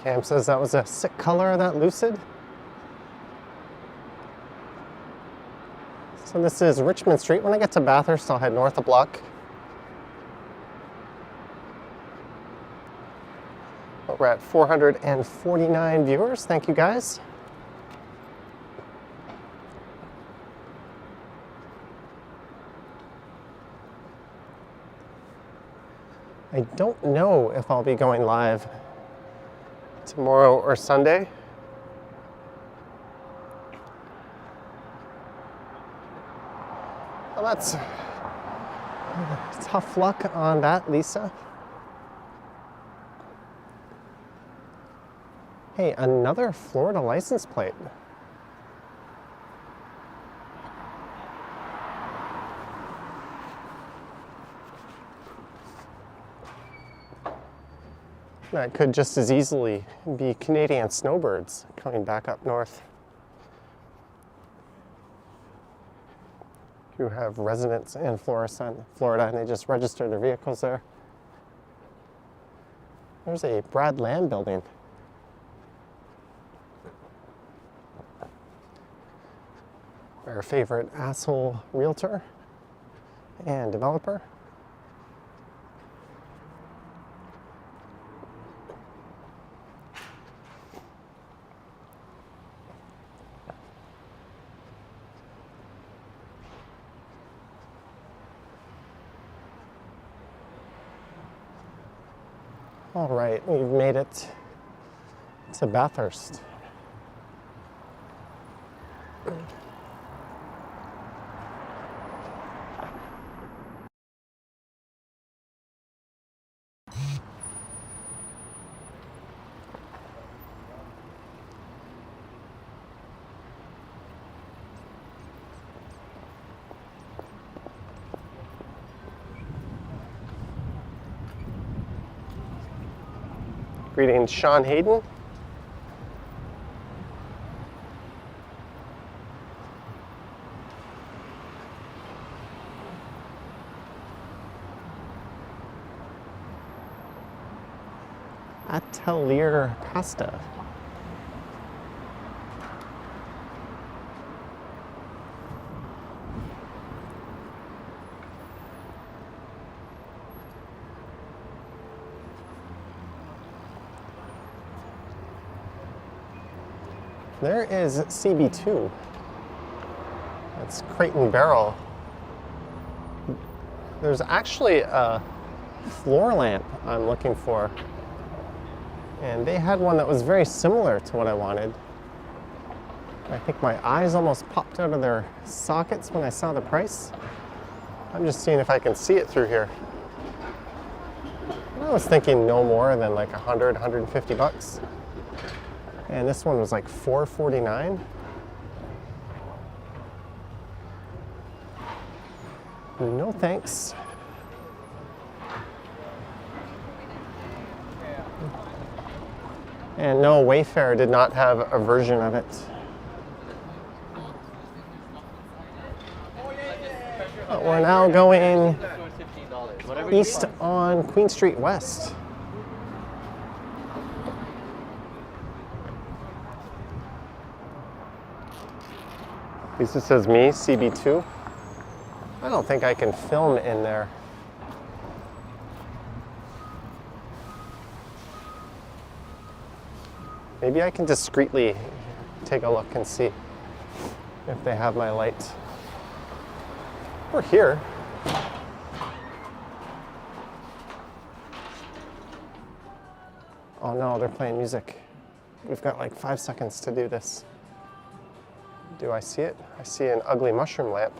Cam says that was a sick color of that Lucid. So this is Richmond Street. When I get to Bathurst, I'll head north a block. We're at 449 viewers. Thank you guys. I don't know if I'll be going live tomorrow or Sunday. Well, that's tough luck on that, Lisa. Hey, another Florida license plate. That could just as easily be Canadian snowbirds coming back up north. You have residents in Florida, and they just registered their vehicles there. There's a Brad Lamb building. Our favorite asshole realtor. and developer. All right, we've made it to Bathurst. Greetings, Sean Hayden. Atelier Pasta. There is CB2. That's Crate and Barrel. There's actually a floor lamp I'm looking for. And they had one that was very similar to what I wanted. I think my eyes almost popped out of their sockets when I saw the price. I'm just seeing if I can see it through here. I was thinking no more than like 100, 150 bucks. And this one was like $4.49. No thanks. And no, Wayfair did not have a version of it. But we're now going east on Queen Street West. At least it says me, CB2. I don't think I can film in there. Maybe I can discreetly take a look and see if they have my light. We're here. Oh no, they're playing music. We've got like 5 seconds to do this. Do I see it? I see an ugly mushroom lamp.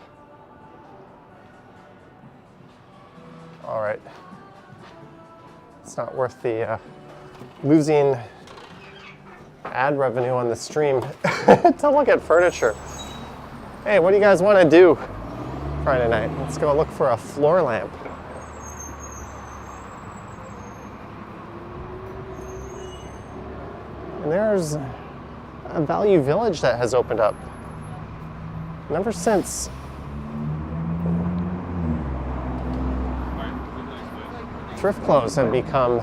All right. It's not worth the losing ad revenue on the stream to look at furniture. Hey, what do you guys want to do Friday night? Let's go look for a floor lamp. And there's a Value Village that has opened up. And ever since thrift clothes have become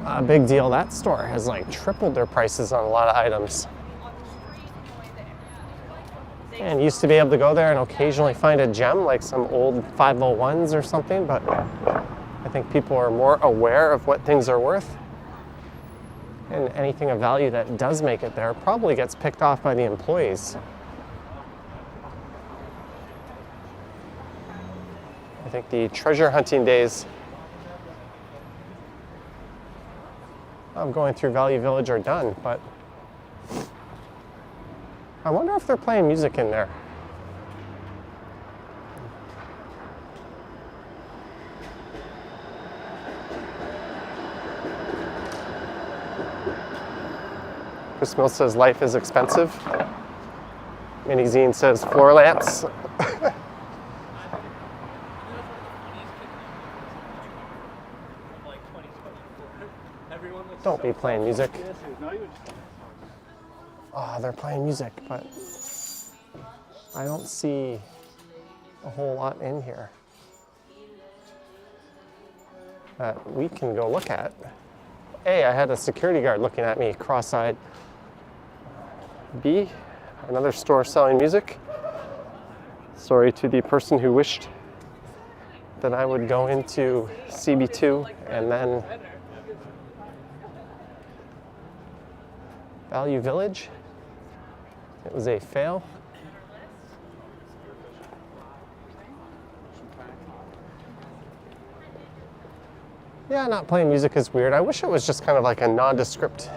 a big deal, that store has like tripled their prices on a lot of items. And used to be able to go there and occasionally find a gem, like some old 501s or something, but I think people are more aware of what things are worth. And anything of value that does make it there probably gets picked off by the employees. I think the treasure hunting days of going through Value Village are done, but I wonder if they're playing music in there. Chris Mills says life is expensive. Mini Zine says floor lamps. Don't be playing music. Oh, they're playing music, but I don't see a whole lot in here that we can go look at. A, I had a security guard looking at me cross-eyed. B, another store selling music. Sorry to the person who wished that I would go into CB2 and then Value Village. It was a fail. Yeah, not playing music is weird. I wish it was just kind of like a nondescript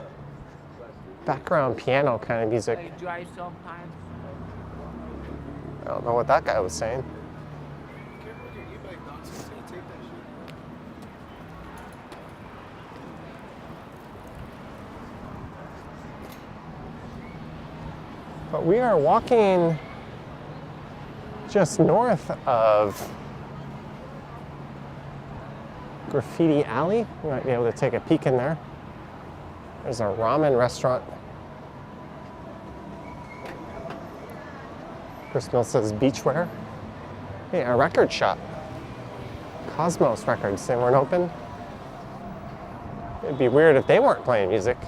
background piano kind of music. Dry sometimes. I don't know what that guy was saying. But we are walking just north of Graffiti Alley. We might be able to take a peek in there. There's a ramen restaurant. Chris Mill says beachwear. Hey, a record shop. Cosmos Records, they weren't open. It'd be weird if they weren't playing music.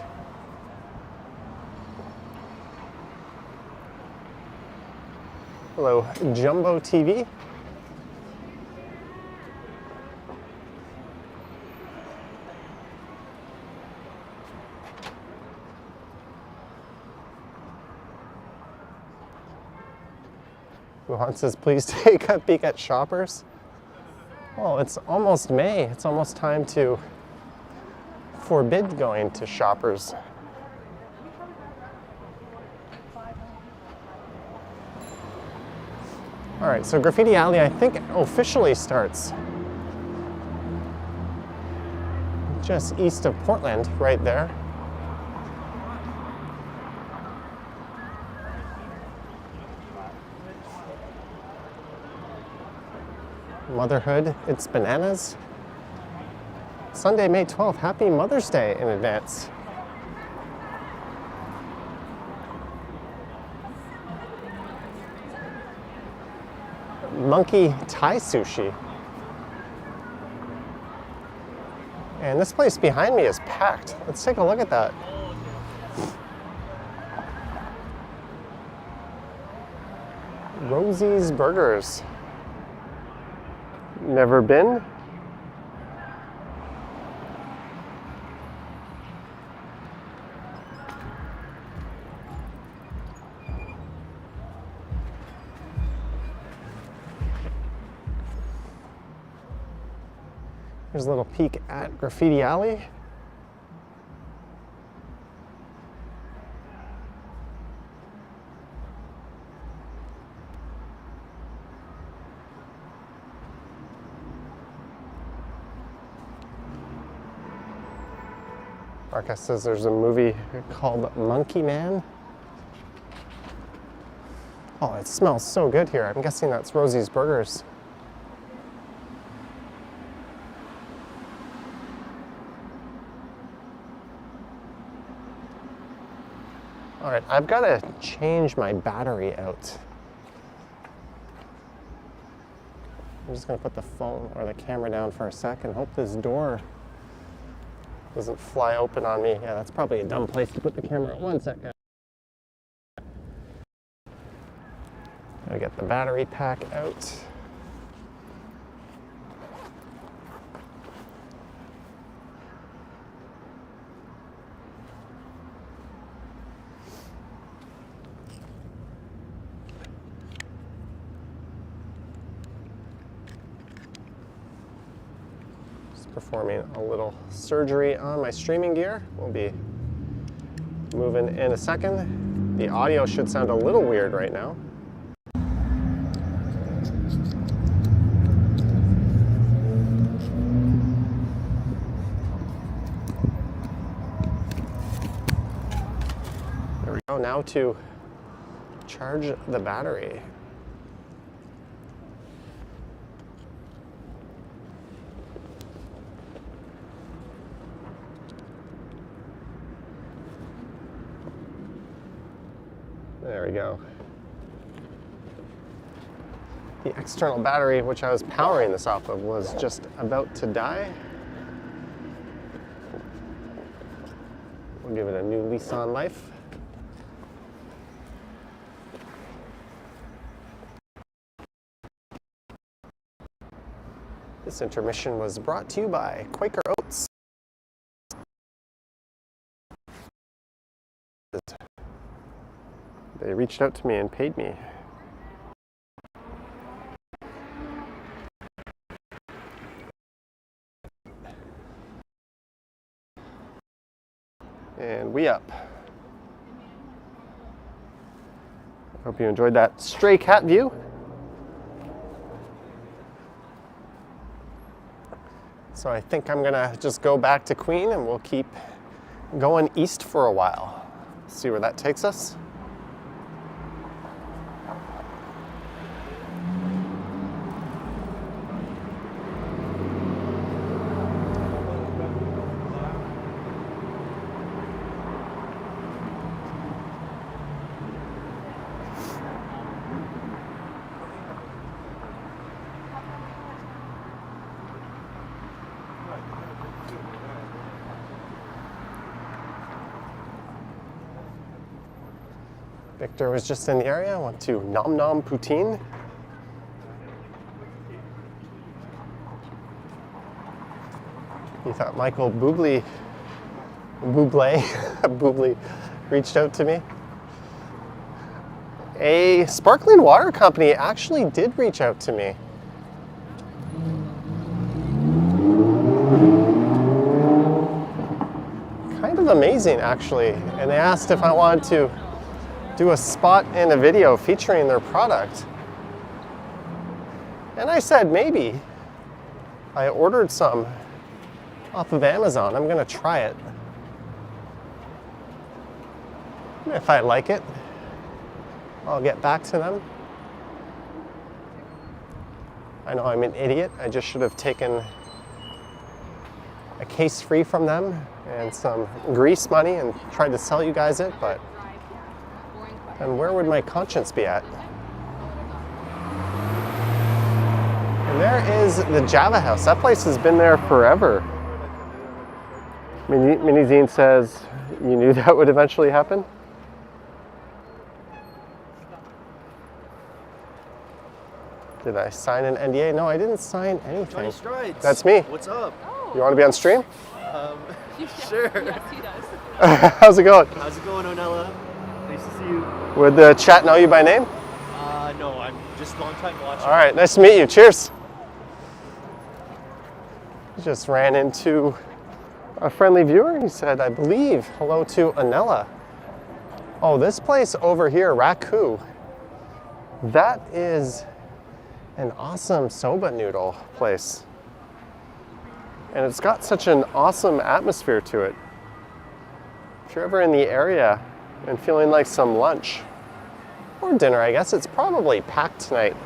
Hello, Jumbo TV. Luhan says, please take a peek at Shoppers. Oh, it's almost May. It's almost time to forbid going to Shoppers. All right, so Graffiti Alley, I think, officially starts just east of Portland, right there. Motherhood, it's bananas. Sunday, May 12th, happy Mother's Day in advance. Monkey Thai sushi. And this place behind me is packed. Let's take a look at that. Rosie's Burgers. Never been. Here's a little peek at Graffiti Alley. Marcus says there's a movie called Monkey Man. Oh, it smells so good here. I'm guessing that's Rosie's Burgers. All right, I've got to change my battery out. I'm just gonna put the phone or the camera down for a sec and hope this door doesn't fly open on me. Yeah, that's probably a dumb place to put the camera. 1 second. Gotta get the battery pack out. Performing a little surgery on my streaming gear. We'll be moving in a second. The audio should sound a little weird right now. There we go. Now to charge the battery. There we go. The external battery, which I was powering this off of, was just about to die. We'll give it a new lease on life. This intermission was brought to you by Quaker Oats. They reached out to me and paid me. And we up. Hope you enjoyed that stray cat view. So I think I'm gonna just go back to Queen and we'll keep going east for a while. See where that takes us. Victor was just in the area. I went to Nom Nom Poutine. He thought Michael Bublé reached out to me. A sparkling water company actually did reach out to me. Kind of amazing, actually. And they asked if I wanted to do a spot in a video featuring their product. And I said maybe. I ordered some off of Amazon. I'm gonna try it. If I like it, I'll get back to them. I know I'm an idiot. I just should have taken a case free from them and some grease money and tried to sell you guys it, but and where would my conscience be at? And there is the Java House. That place has been there forever. Minizine says, you knew that would eventually happen? Did I sign an NDA? No, I didn't sign anything. Johnny Strides. That's me. What's up? You want to be on stream? Sure. Yes, he does. How's it going? How's it going, Onella? Nice to see you. Would the chat know you by name? No, I'm just long time watching. All right, nice to meet you. Cheers. Just ran into a friendly viewer. He said, I believe, hello to Anella. Oh, this place over here, Raku, that is an awesome soba noodle place. And it's got such an awesome atmosphere to it. If you're ever in the area and feeling like some lunch or dinner, I guess it's probably packed tonight.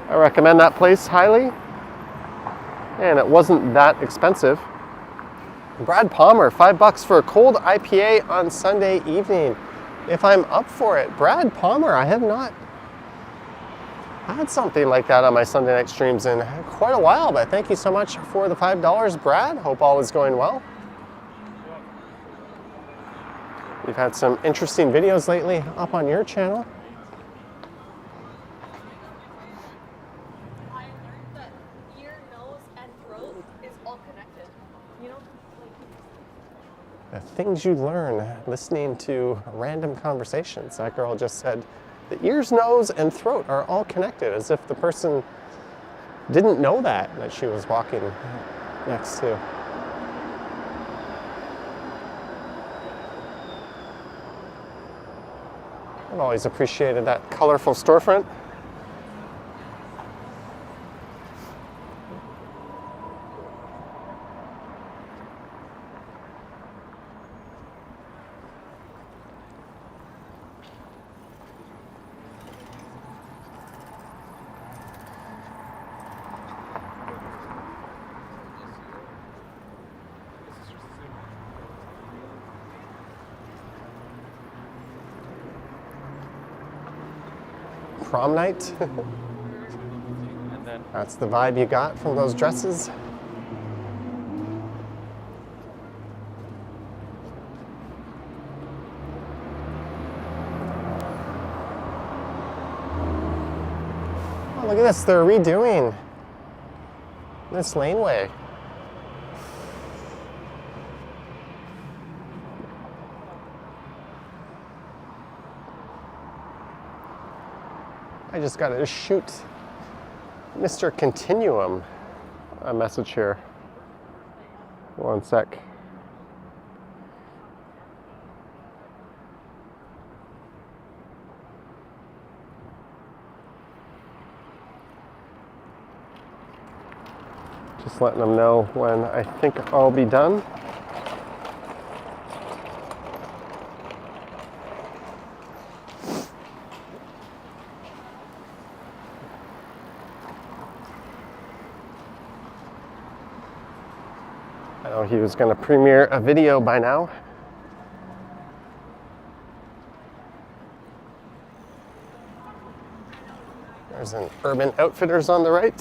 I recommend that place highly. And it wasn't that expensive. Brad Palmer, $5 for a cold IPA on Sunday evening. If I'm up for it. Brad Palmer, I have not had something like that on my Sunday night streams in quite a while, but thank you so much for the $5, Brad. Hope all is going well. We've had some interesting videos lately up on your channel. I learned that ear, nose, and throat is all connected. You know, The things you learn listening to random conversations. That girl just said, the ears, nose, and throat are all connected, as if the person didn't know that she was walking next to. I've always appreciated that colorful storefront. Prom night. And then That's the vibe you got from those dresses. Oh, look at this, they're redoing this laneway. I just got to shoot Mr. Continuum a message here. One sec. Just letting them know when I think I'll be done. I know he was going to premiere a video by now. There's an Urban Outfitters on the right.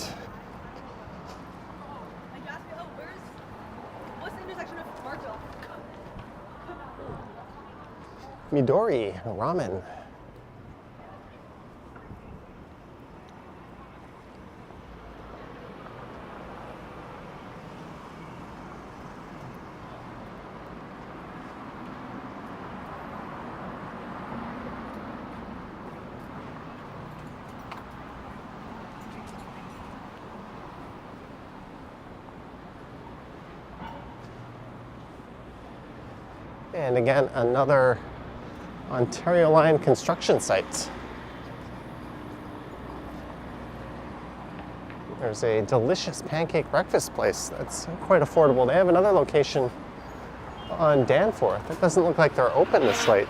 What's the intersection of Marshall? Midori Ramen. And again, another Ontario Line construction site. There's a delicious pancake breakfast place that's quite affordable. They have another location on Danforth. It doesn't look like they're open this late.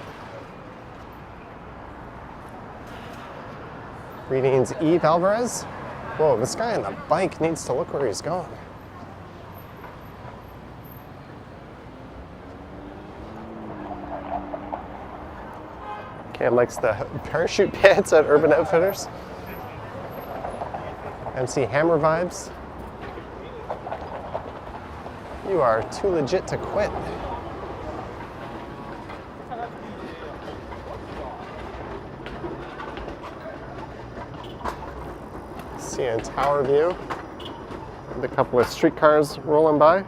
Greetings, Eve Alvarez. Whoa, this guy on the bike needs to look where he's going. Cam likes the parachute pants at Urban Outfitters. MC Hammer vibes. You are too legit to quit. See in Tower View, with a couple of streetcars rolling by.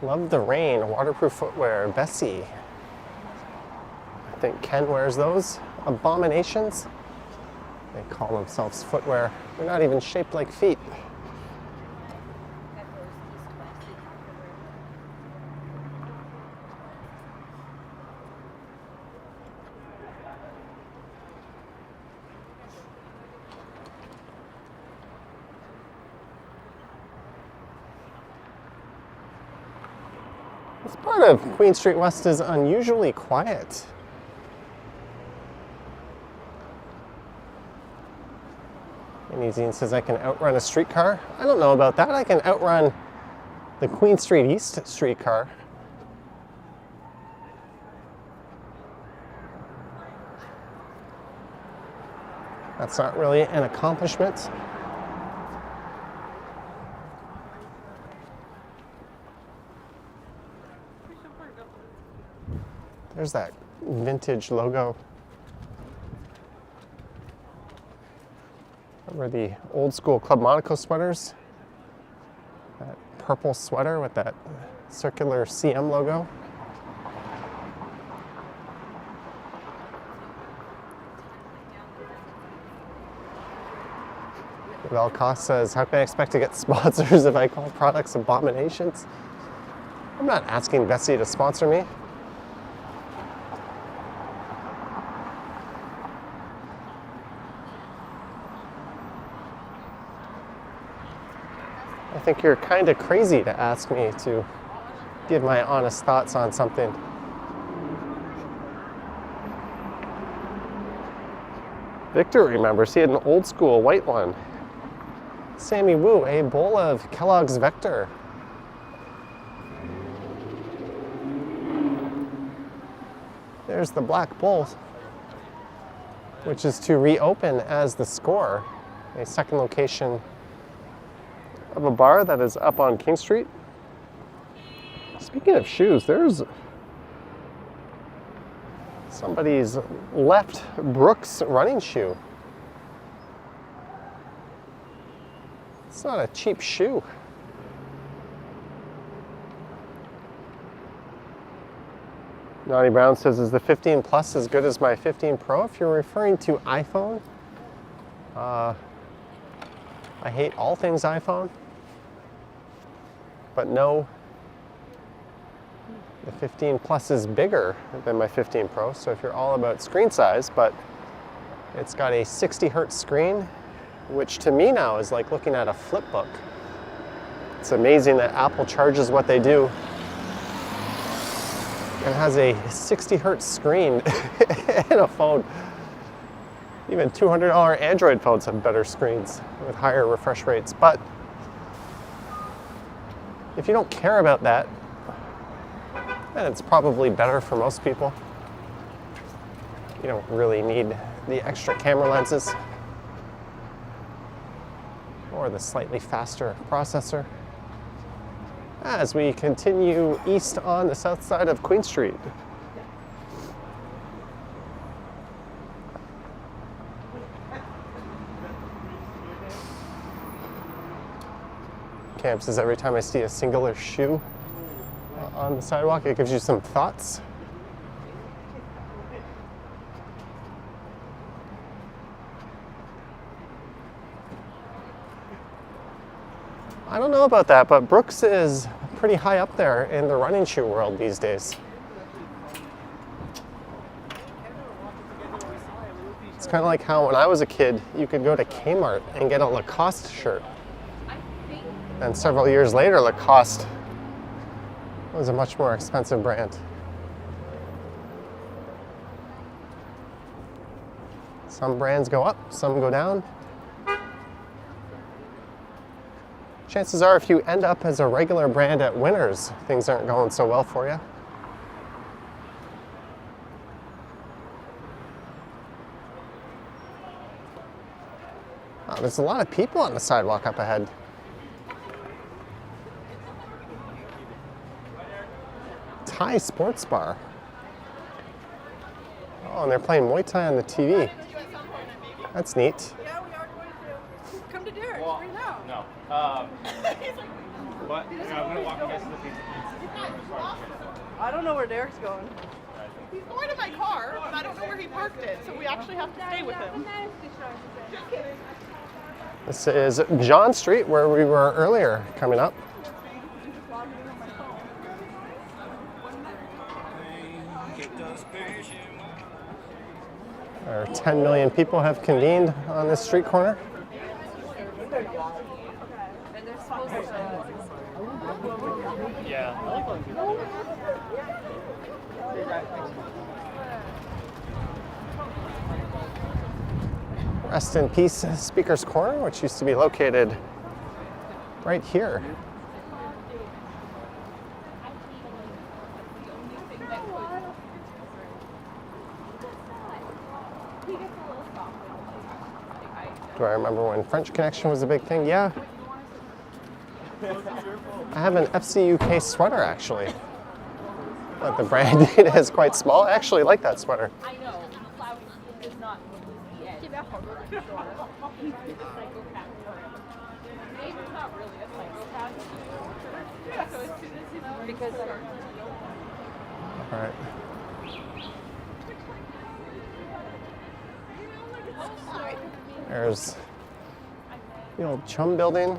Love the rain, waterproof footwear, Bessie. I think Ken wears those. Abominations. They call themselves footwear. They're not even shaped like feet. This part of Queen Street West is unusually quiet. Anizine says I can outrun a streetcar. I don't know about that. I can outrun the Queen Street East streetcar. That's not really an accomplishment. There's that vintage logo. Remember the old school Club Monaco sweaters? That purple sweater with that circular CM logo. Valcos says, how can I expect to get sponsors if I call products abominations? I'm not asking Bessie to sponsor me. I think you're kind of crazy to ask me to give my honest thoughts on something. Victor remembers he had an old school white one. Sammy Wu, a bowl of Kellogg's Vector. There's the Black Bull, which is to reopen as the Score, a second location of a bar that is up on King Street. Speaking of shoes, there's somebody's left Brooks running shoe. It's not a cheap shoe. Naughty Brown says, is the 15 Plus as good as my 15 Pro? If you're referring to iPhone, I hate all things iPhone, but no, the 15 Plus is bigger than my 15 Pro, so if you're all about screen size, but it's got a 60 hertz screen, which to me now is like looking at a flip book. It's amazing that Apple charges what they do and has a 60 hertz screen in a phone. Even $200 Android phones have better screens with higher refresh rates. But if you don't care about that, then it's probably better for most people. You don't really need the extra camera lenses or the slightly faster processor. As we continue east on the south side of Queen Street. Camp says every time I see a singular shoe on the sidewalk, it gives you some thoughts. I don't know about that, but Brooks is pretty high up there in the running shoe world these days. It's kind of like how when I was a kid, you could go to Kmart and get a Lacoste shirt. And several years later, Lacoste was a much more expensive brand. Some brands go up, some go down. Chances are if you end up as a regular brand at Winners, things aren't going so well for you. Oh, there's a lot of people on the sidewalk up ahead. Thai sports bar. Oh, and they're playing Muay Thai on the TV. That's neat. Yeah, we are going to. Come to Derek's right now. No. But I'm gonna walk you guys to the pizza. I don't know where Derek's going. He's going to my car, but I don't know where he parked it, so we actually have to stay with him. This is John Street, where we were earlier coming up. Where 10 million people have convened on this street corner. Yeah. Rest in peace, Speaker's Corner, which used to be located right here. Do I remember when French Connection was a big thing? Yeah. I have an FC UK sweater, actually. But the branding is quite small. I actually like that sweater. I know. Cloud is not the end. He's a psychopath for him. David's not really a psychopath. So as soon as he's because All right. There's the old Chum building.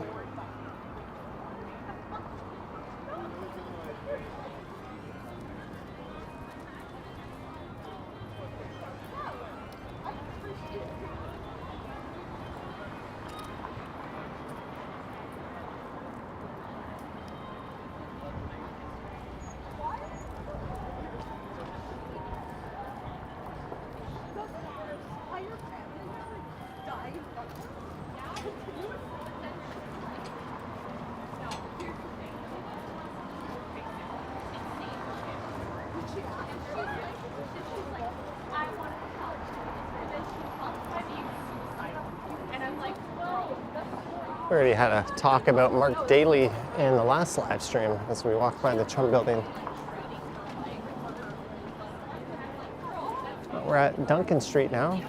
We already had a talk about Mark Daly in the last live stream as we walked by the Trump building. We're at Duncan Street now.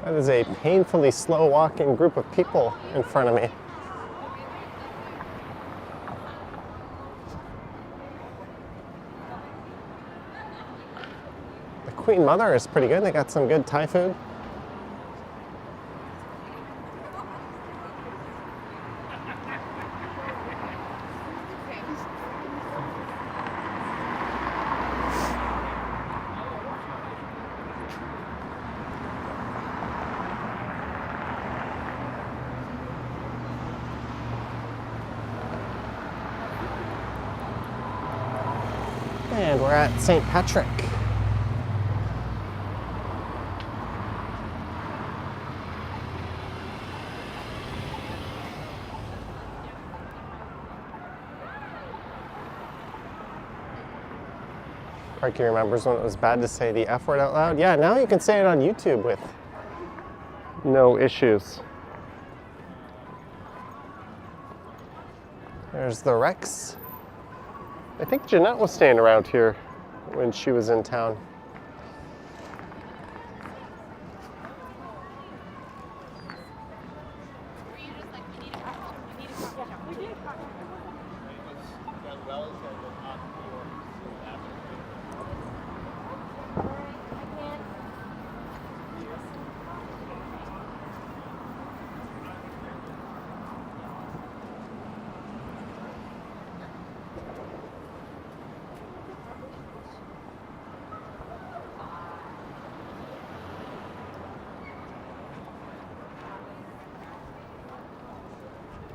That is a painfully slow walking group of people in front of me. The Queen Mother is pretty good. They got some good Thai food. And we're at St. Patrick. Parky remembers when it was bad to say the F word out loud. Yeah, now you can say it on YouTube with no issues. There's the Rex. I think Jeanette was staying around here when she was in town.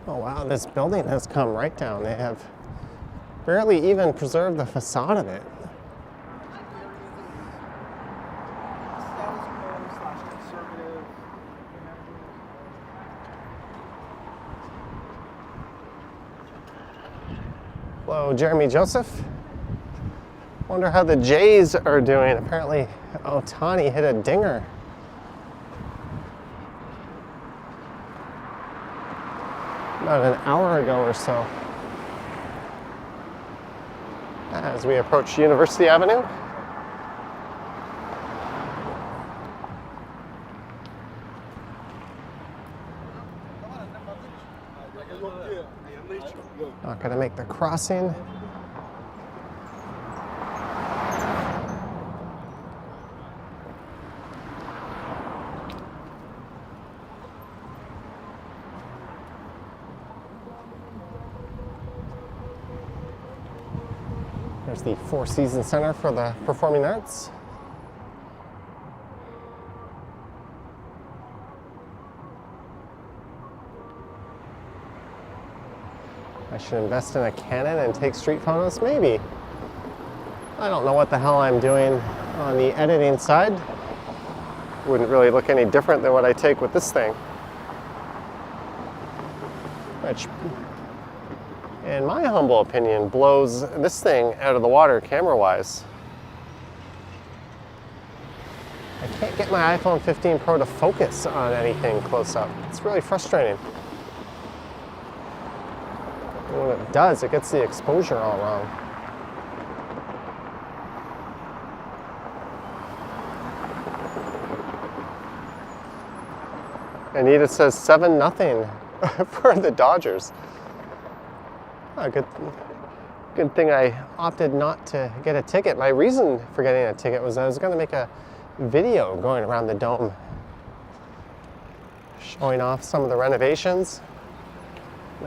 Oh wow, this building has come right down. They have barely even preserved the facade of it. Hello, Jeremy Joseph. Wonder how the Jays are doing. Apparently, Ohtani hit a dinger. About an hour ago or so. As we approach University Avenue. Not gonna make the crossing. There's the Four Seasons Center for the Performing Arts. I should invest in a Canon and take street photos? Maybe. I don't know what the hell I'm doing on the editing side. Wouldn't really look any different than what I take with this thing. Which, in my humble opinion, blows this thing out of the water camera-wise. I can't get my iPhone 15 Pro to focus on anything close up. It's really frustrating. And when it does, it gets the exposure all wrong. Anita says 7-0 for the Dodgers. Oh, good thing I opted not to get a ticket. My reason for getting a ticket was I was going to make a video going around the dome, showing off some of the renovations,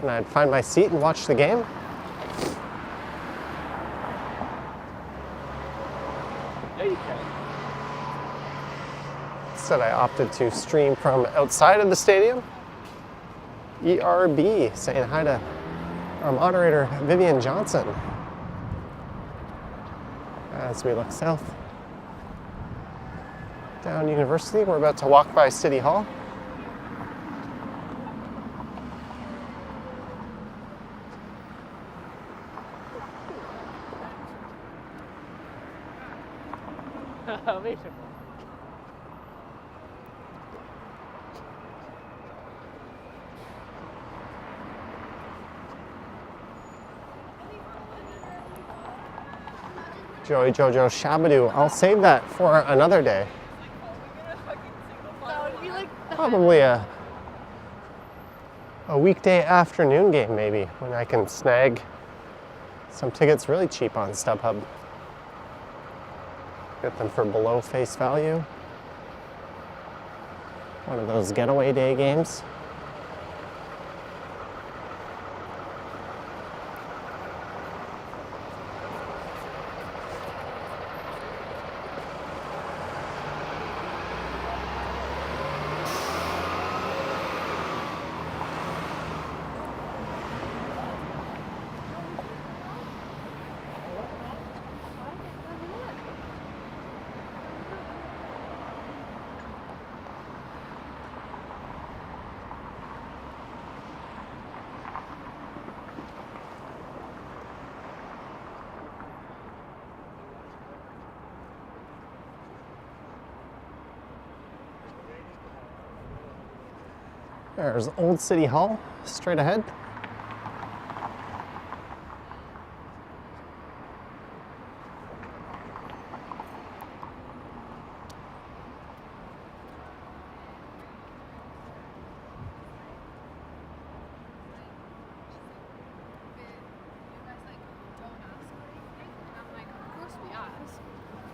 and I'd find my seat and watch the game. Yeah, you can. Instead, I opted to stream from outside of the stadium. ERB saying hi to our moderator, Vivian Johnson. as we look south. Down University, we're about to walk by City Hall. Joey Jojo Shabadoo. I'll save that for another day. That would be like Probably a weekday afternoon game maybe, when I can snag some tickets really cheap on StubHub. Get them for below face value. One of those getaway day games. There's Old City Hall, straight ahead.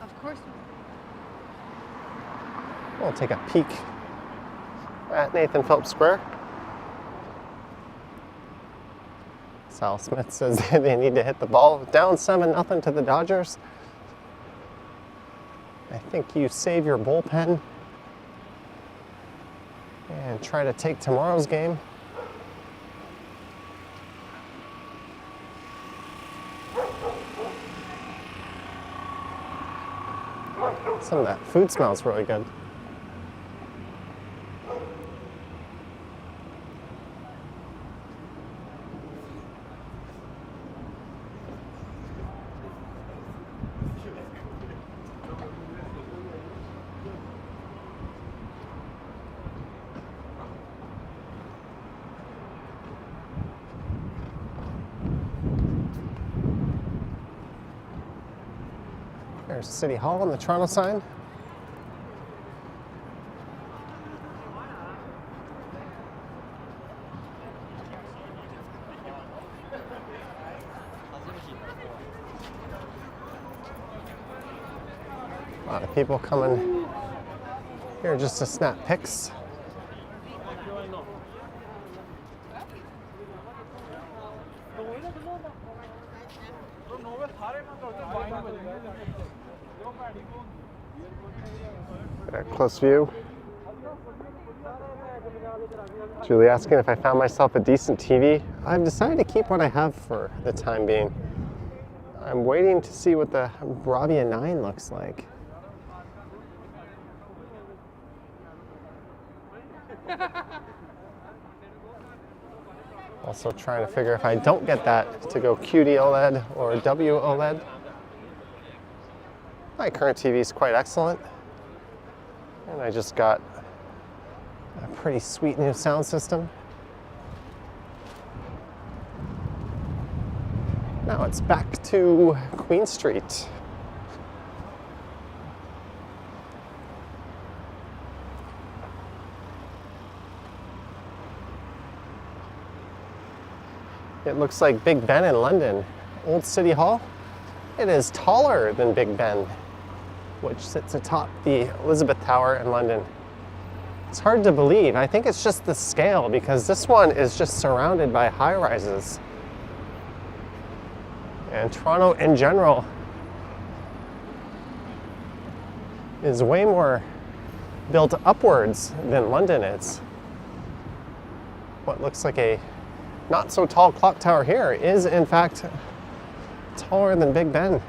Of course. We'll take a peek at Nathan Phillips Square. Sal Smith says they need to hit the ball. Down 7-0 to the Dodgers. I think you save your bullpen and try to take tomorrow's game. Some of that food smells really good. There's City Hall on the Toronto sign. A lot of people coming here just to snap pics. Close view. Julie asking if I found myself a decent TV. I've decided to keep what I have for the time being. I'm waiting to see what the Bravia 9 looks like. Also trying to figure if I don't get that to go QD OLED or W OLED. My current TV is quite excellent. And I just got a pretty sweet new sound system. Now it's back to Queen Street. It looks like Big Ben in London. Old City Hall. It is taller than Big Ben, which sits atop the Elizabeth Tower in London. It's hard to believe. I think it's just the scale, because this one is just surrounded by high-rises. And Toronto in general is way more built upwards than London is. What looks like a not so tall clock tower here is in fact taller than Big Ben.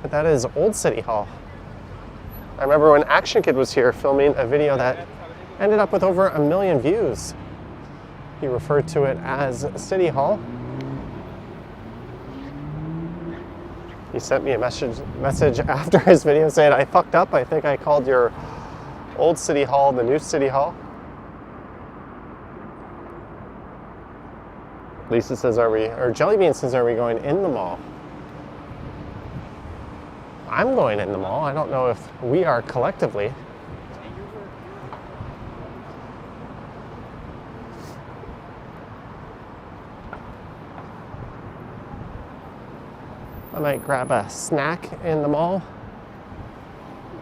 but that is Old City Hall. I remember when Action Kid was here filming a video that ended up with over 1 million views. He referred to it as City Hall. He sent me a message after his video saying, I fucked up. I think I called your old City Hall the new City Hall. Lisa says, Jellybean says, are we going in the mall? I'm going in the mall. I don't know if we are collectively. I might grab a snack in the mall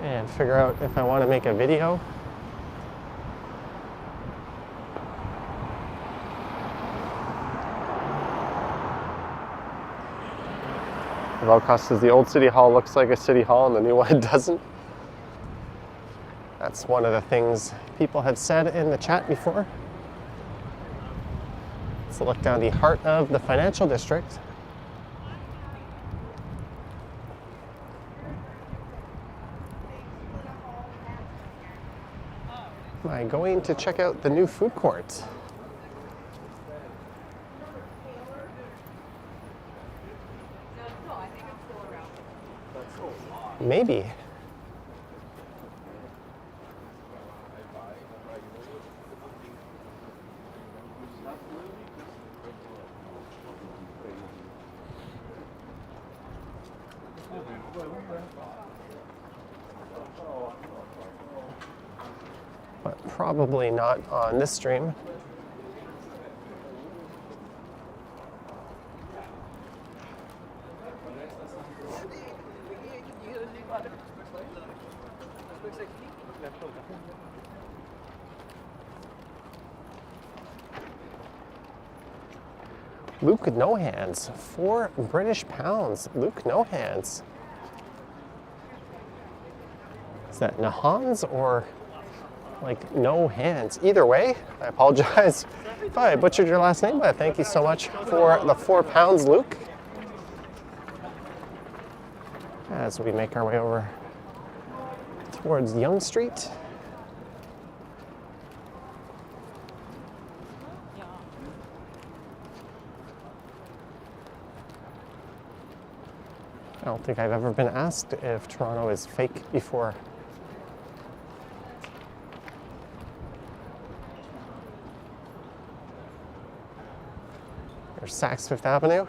and figure out if I want to make a video. Velcross says the old City Hall looks like a City Hall and the new one doesn't. That's one of the things people have said in the chat before. Let's look down the heart of the financial district. Am I going to check out the new food court? Maybe. But probably not on this stream. Luke No Hands, 4 British pounds. Luke No Hands. Is that Nahans or like no hands? Either way, I apologize if I butchered your last name, but thank you so much for the 4 pounds, Luke. As we make our way over towards Yonge Street. I don't think I've ever been asked if Toronto is fake before. There's Saks Fifth Avenue.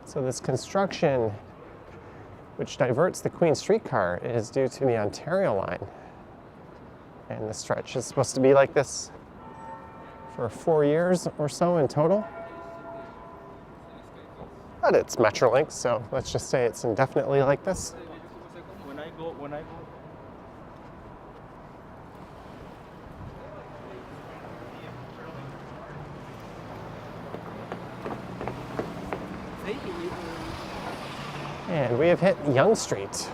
So this construction, which diverts the Queen streetcar, is due to the Ontario line. And the stretch is supposed to be like this for 4 years or so in total. But it's Metrolink, so let's just say it's indefinitely like this. When I go. And we have hit Yonge Street.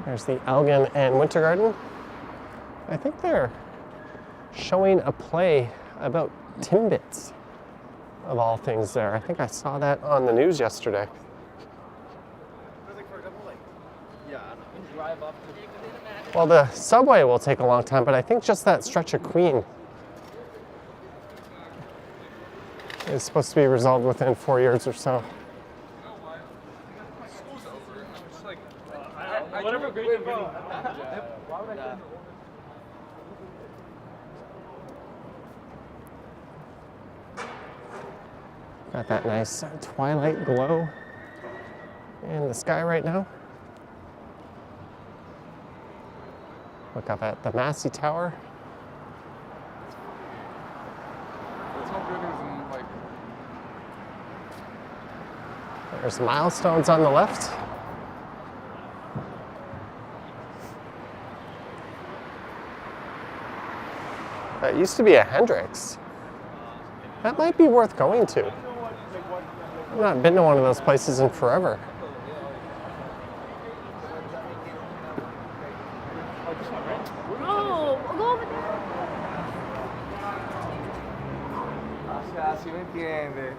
There's the Elgin and Winter Garden. I think they're showing a play about Timbits, of all things there. I think I saw that on the news yesterday. Well, the subway will take a long time, but I think just that stretch of Queen is supposed to be resolved within 4 years or so. Whatever grade you're getting. Got that nice twilight glow in the sky right now. Look up at the Massey Tower. There's Milestones on the left. That used to be a Hendrix. That might be worth going to. I've not been to one of those places in forever. Oh, go over there. Así me entiende.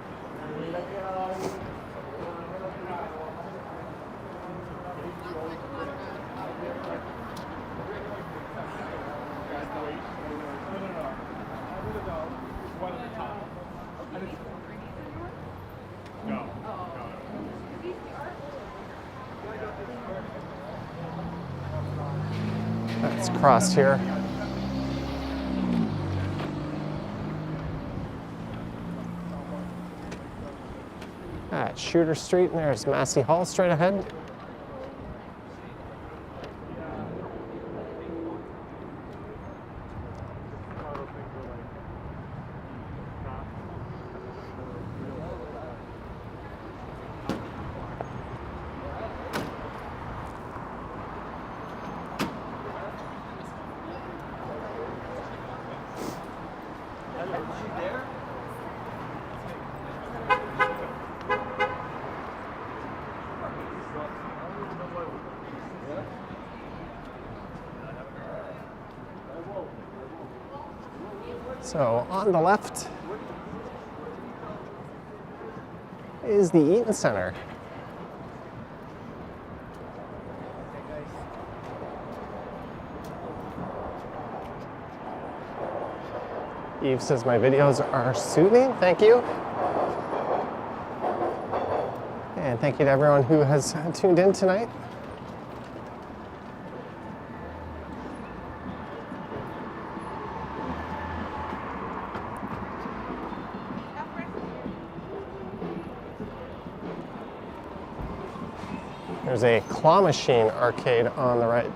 That's crossed here. At Shooter Street, and there's Massey Hall straight ahead. So on the left is the Eaton Center. Eve says my videos are soothing. Thank you. And thank you to everyone who has tuned in tonight. There's a claw machine arcade on the right.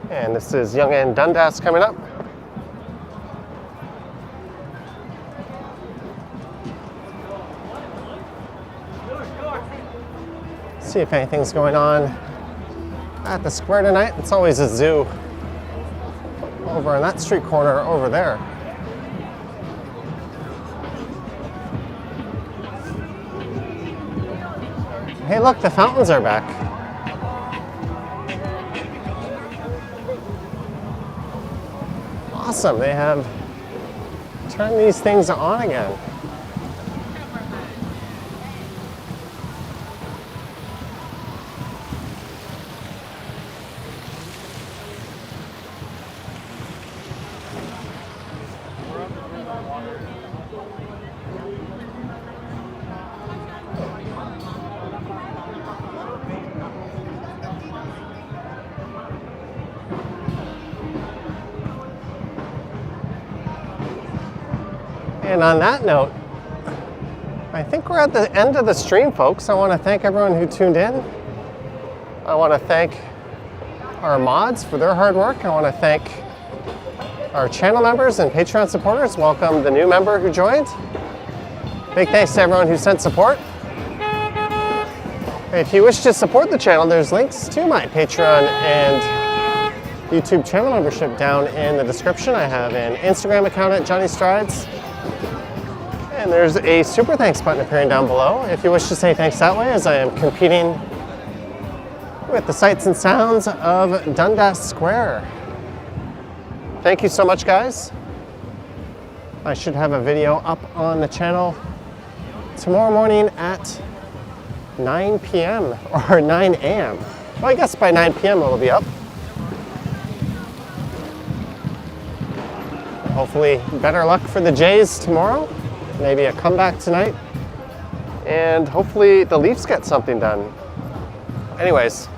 And this is Young and Dundas coming up. See if anything's going on at the square tonight. It's always a zoo over on that street corner over there. Hey, look, the fountains are back. Awesome, they have turned these things on again. And on that note, I think we're at the end of the stream, folks. I want to thank everyone who tuned in. I want to thank our mods for their hard work. I want to thank our channel members and Patreon supporters. Welcome the new member who joined. Big thanks to everyone who sent support. If you wish to support the channel, there's links to my Patreon and YouTube channel membership down in the description. I have an Instagram account at Johnny Strides. And there's a super thanks button appearing down below if you wish to say thanks that way, as I am competing with the sights and sounds of Dundas Square. Thank you so much, guys. I should have a video up on the channel tomorrow morning at 9 p.m. or 9 a.m. Well, I guess by 9 p.m. it'll be up. Hopefully better luck for the Jays tomorrow. Maybe a comeback tonight. And hopefully the Leafs get something done. Anyways,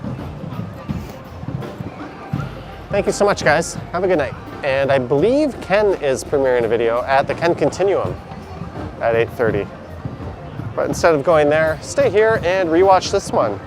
Thank you so much, guys. Have a good night. And I believe Ken is premiering a video at the Ken Continuum at 8:30. But instead of going there, stay here and rewatch this one.